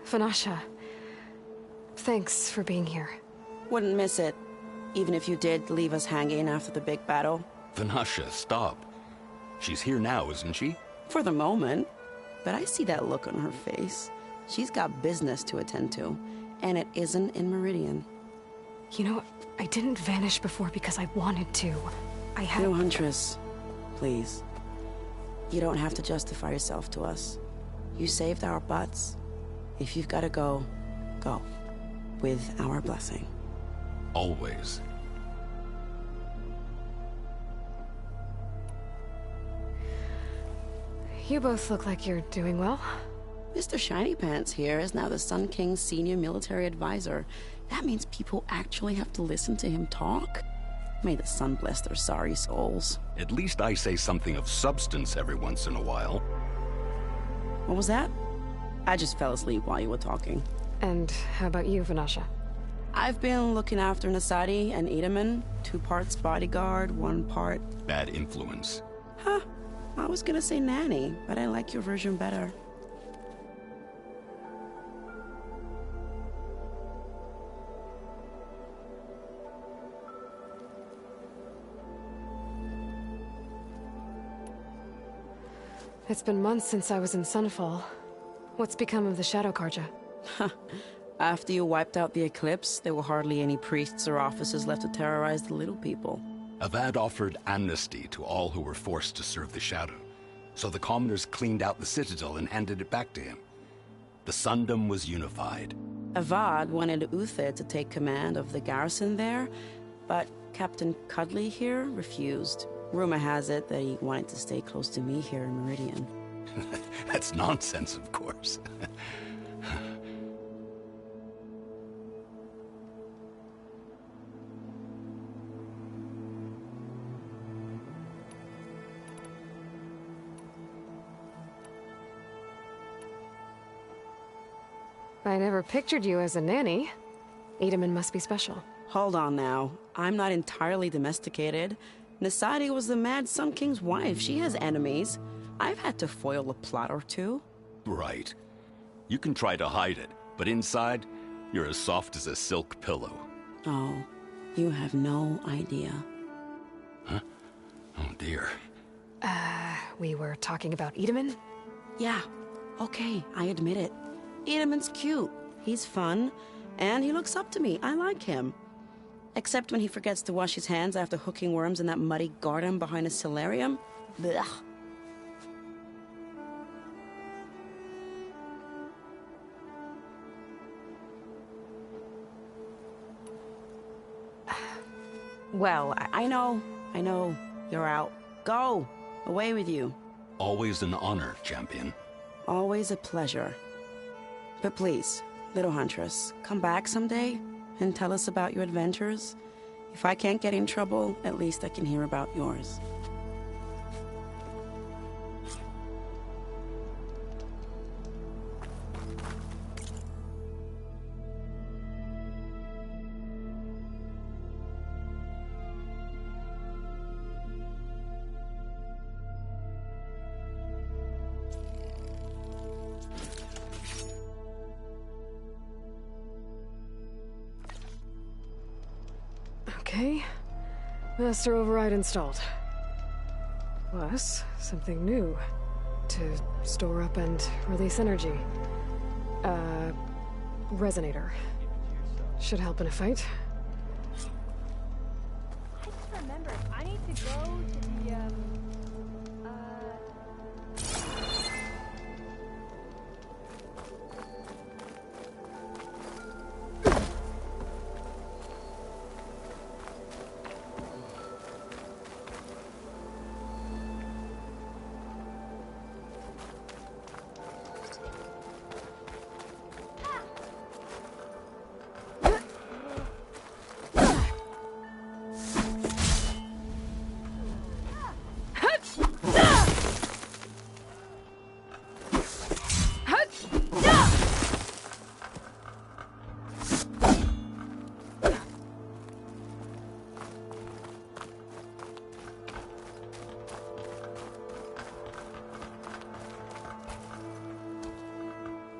Vanasha. Thanks for being here. Wouldn't miss it, even if you did leave us hanging after the big battle. Vanasha, stop. She's here now, isn't she? For the moment. But I see that look on her face. She's got business to attend to, and it isn't in Meridian. You know, I didn't vanish before because I wanted to. I had... No, Huntress. Please. You don't have to justify yourself to us. You saved our butts. If you've got to go, go. With our blessing. Always. You both look like you're doing well. Mr. Shiny Pants here is now the Sun King's senior military advisor. That means people actually have to listen to him talk? May the sun bless their sorry souls. At least I say something of substance every once in a while. What was that? I just fell asleep while you were talking. And how about you, Vanasha? I've been looking after Nasadi and Edaman. 2 parts bodyguard, 1 part... Bad influence. Huh. I was gonna say nanny, but I like your version better. It's been months since I was in Sunfall. What's become of the Shadow Carja? After you wiped out the Eclipse, there were hardly any priests or officers left to terrorize the little people. Avad offered amnesty to all who were forced to serve the Shadow, so the commoners cleaned out the Citadel and handed it back to him. The Sundom was unified. Avad wanted Uthid to take command of the garrison there, but Captain Cudley here refused. Rumor has it that he wanted to stay close to me here in Meridian. That's nonsense, of course. I never pictured you as a nanny. Edaman must be special. Hold on now. I'm not entirely domesticated. Nasadi was the Mad Sun King's wife. She has enemies. I've had to foil a plot or two. Right. You can try to hide it, but inside, you're as soft as a silk pillow. Oh, you have no idea. Huh? Oh dear. We were talking about Edaman? Yeah. Okay, I admit it. Edaman's cute. He's fun. And he looks up to me. I like him. Except when he forgets to wash his hands after hooking worms in that muddy garden behind a solarium. Blech. Well, I know. You're out. Go! Away with you. Always an honor, champion. Always a pleasure. But please, little Huntress, come back someday and tell us about your adventures. If I can't get in trouble, at least I can hear about yours. Okay. Master override installed. Plus, something new. To store up and release energy. Resonator. Should help in a fight. I just remembered, I need to go to the,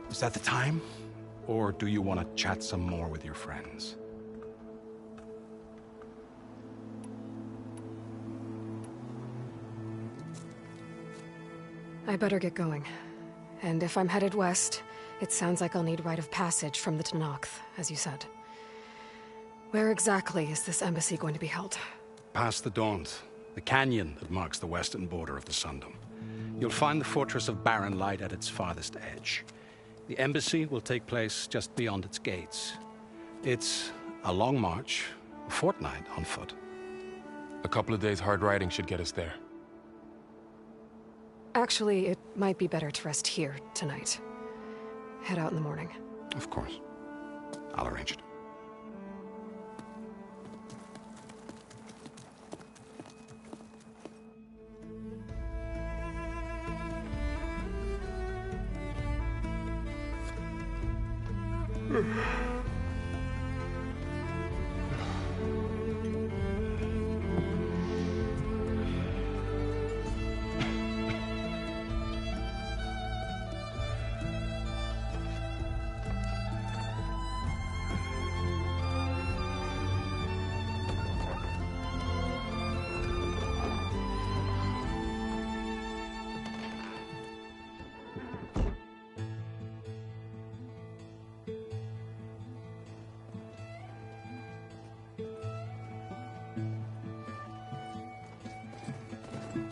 Is that the time? Or do you want to chat some more with your friends? I better get going. And if I'm headed west, it sounds like I'll need rite of passage from the Tenakth, as you said. Where exactly is this embassy going to be held? Past the Daunt, the canyon that marks the western border of the Sundom. You'll find the fortress of Barren Light at its farthest edge. The embassy will take place just beyond its gates. It's a long march, a fortnight on foot. A couple of days hard riding should get us there. Actually, it might be better to rest here tonight. Head out in the morning. Of course. I'll arrange it.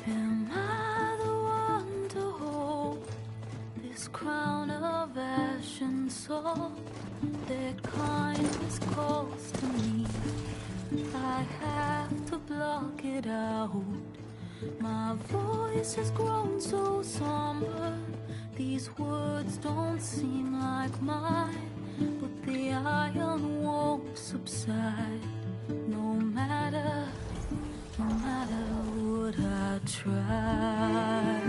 Am I the one to hold this crown of ash and salt? Their kindness calls to me. I have to block it out. My voice has grown so somber. These words don't seem like mine, but the iron won't subside. No matter what I try.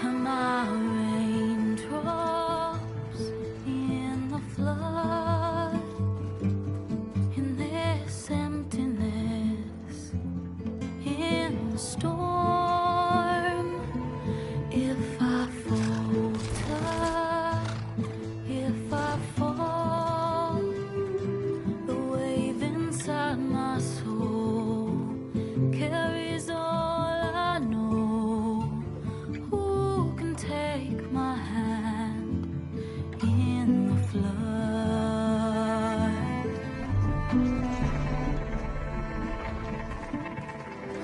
Am I raindrops in the flood? In this emptiness, in the storm. If I falter, if I fall, the wave inside my soul carries all I know. Who can take my hand in the flood?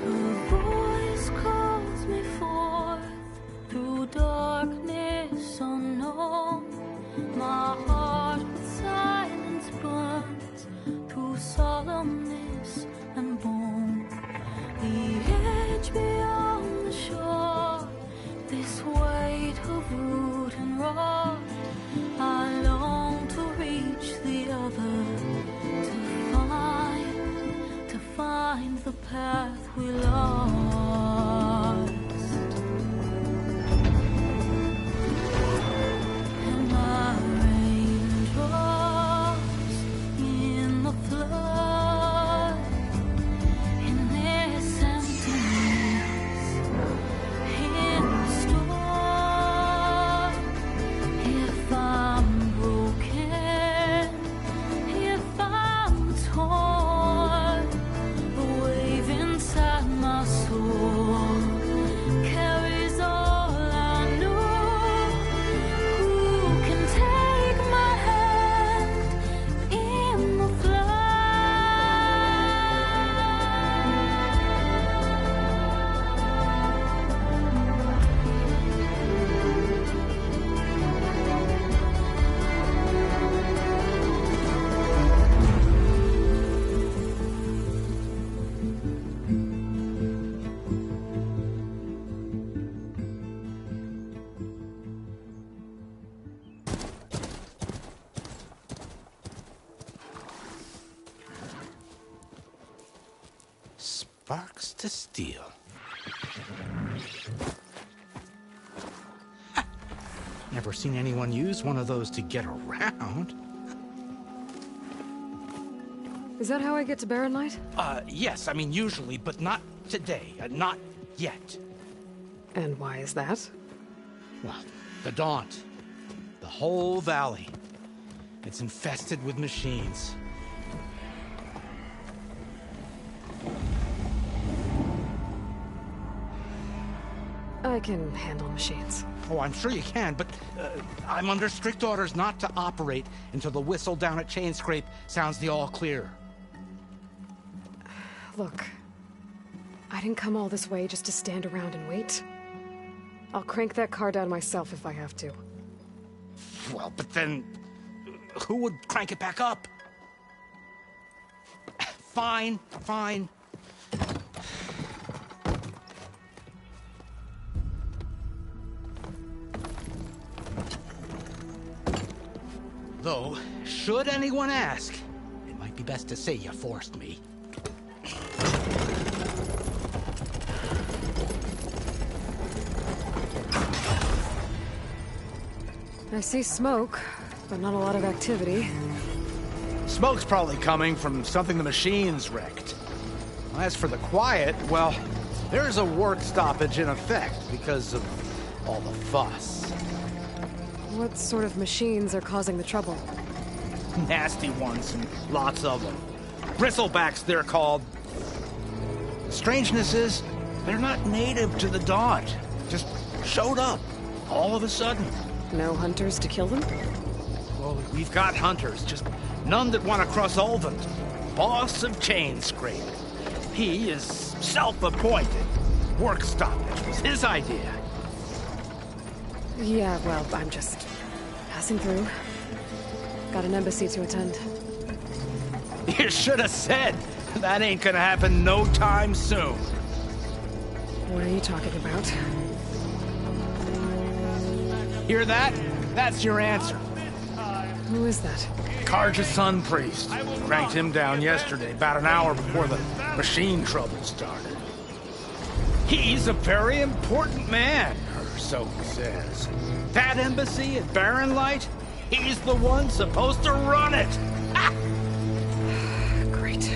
Her voice calls me forth through darkness unknown. My heart with silence burns through solemnness and bone. The edge beyond the shore, this weight of root and rod. I long to reach the other, to find the path we lost. And my raindrops in the flood, in this emptiness, in the storm. If I'm broken, Sparks to steel. Never seen anyone use one of those to get around. Is that how I get to Barren Light? Yes, I mean usually, but not today. Not yet. And why is that? Well, the Daunt. The whole valley. It's infested with machines. I can handle machines. Oh, I'm sure you can, but I'm under strict orders not to operate until the whistle down at Chainscrape sounds the all clear. Look, I didn't come all this way just to stand around and wait. I'll crank that car down myself if I have to. Well, but then who would crank it back up? Fine, fine. Though, should anyone ask, it might be best to say you forced me. I see smoke, but not a lot of activity. Smoke's probably coming from something the machines wrecked. As for the quiet, well, there's a work stoppage in effect because of all the fuss. What sort of machines are causing the trouble? Nasty ones, and lots of them. Bristlebacks, they're called. The strangeness is, they're not native to the Daunt. Just showed up, all of a sudden. No hunters to kill them? Well, we've got hunters, just none that want to cross Ulvund. Boss of Chainscrape. He is self-appointed. Work stoppage was his idea. Yeah, well, I'm just passing through. Got an embassy to attend. You should have said. That ain't gonna happen no time soon. What are you talking about? Hear that? That's your answer. Who is that? Karja Sun Priest. Cranked him down yesterday, about an hour before the machine trouble started. He's a very important man, or so he says. That embassy at Barren Light, he's the one supposed to run it. Ha! Great.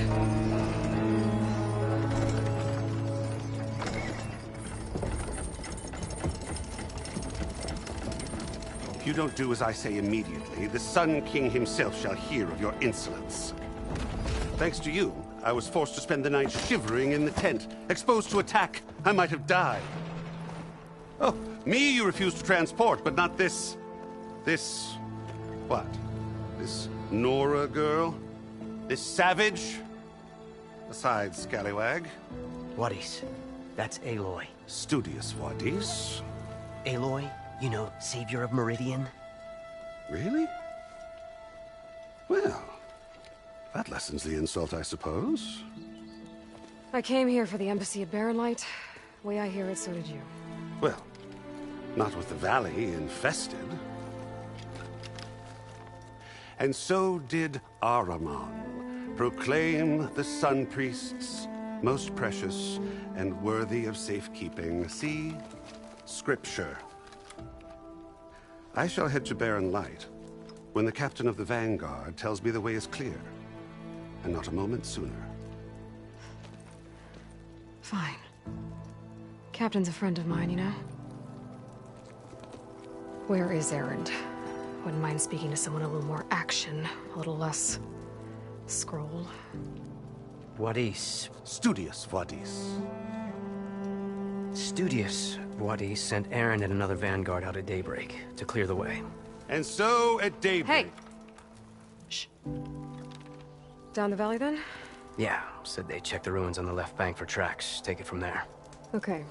If you don't do as I say immediately, the Sun King himself shall hear of your insolence. Thanks to you, I was forced to spend the night shivering in the tent, exposed to attack. I might have died. Oh, me you refused to transport, but not this... what? This Nora girl? This savage? Besides, scallywag. Wadis. That's Aloy. Studious Wadis. Aloy, you know, savior of Meridian. Really? Well, that lessens the insult, I suppose. I came here for the embassy at Barren Light. Way I hear it, so did you. Well, not with the valley infested. And so did Ahriman proclaim the Sun Priests most precious and worthy of safekeeping. See? Scripture. I shall head to Barren Light when the captain of the Vanguard tells me the way is clear, and not a moment sooner. Fine. Captain's a friend of mine, you know? Where is Erend? Wouldn't mind speaking to someone a little more action, a little less... scroll. Wadis. Studious Wadis. Studious Wadis sent Erend and another Vanguard out at daybreak to clear the way. And so at daybreak... Hey! Shh. Down the valley, then? Yeah, said they checked the ruins on the left bank for tracks. Take it from there. Okay.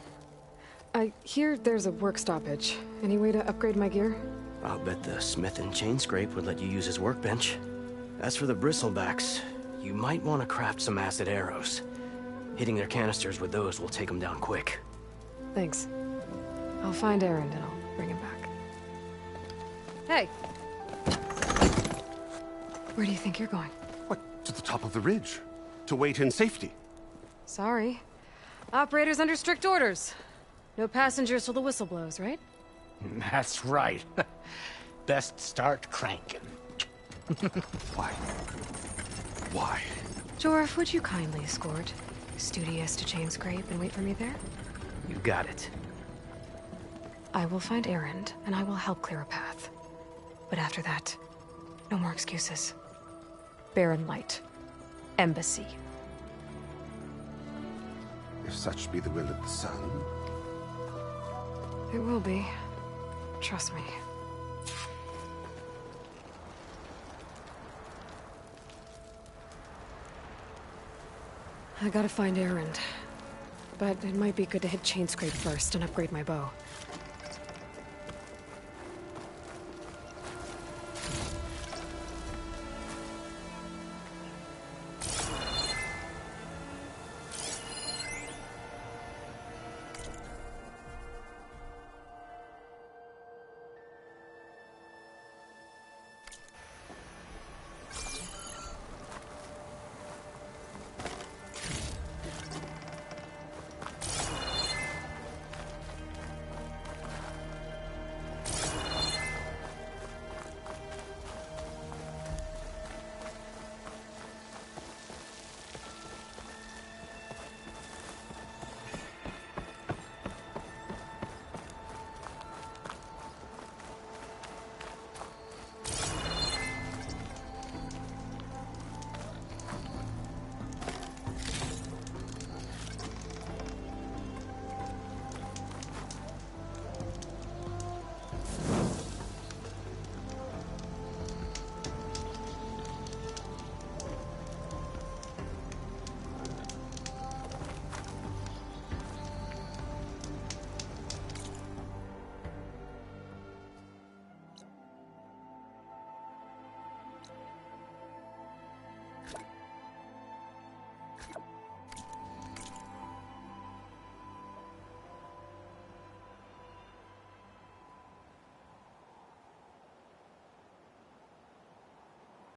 I hear there's a work stoppage. Any way to upgrade my gear? I'll bet the smith in Chainscrape would let you use his workbench. As for the Bristlebacks, you might want to craft some acid arrows. Hitting their canisters with those will take them down quick. Thanks. I'll find Erend and I'll bring him back. Hey! Where do you think you're going? What, to the top of the ridge? To wait in safety? Sorry. Operators under strict orders. No passengers till the whistle blows, right? That's right. Best start cranking. Why? Why? Jorf, would you kindly escort Studious to Chainscrape and wait for me there? You got it. I will find Erend, and I will help clear a path. But after that, no more excuses. Barren Light. Embassy. If such be the will of the sun. It will be. Trust me. I gotta find Erend. But it might be good to hit Chainscrape first and upgrade my bow.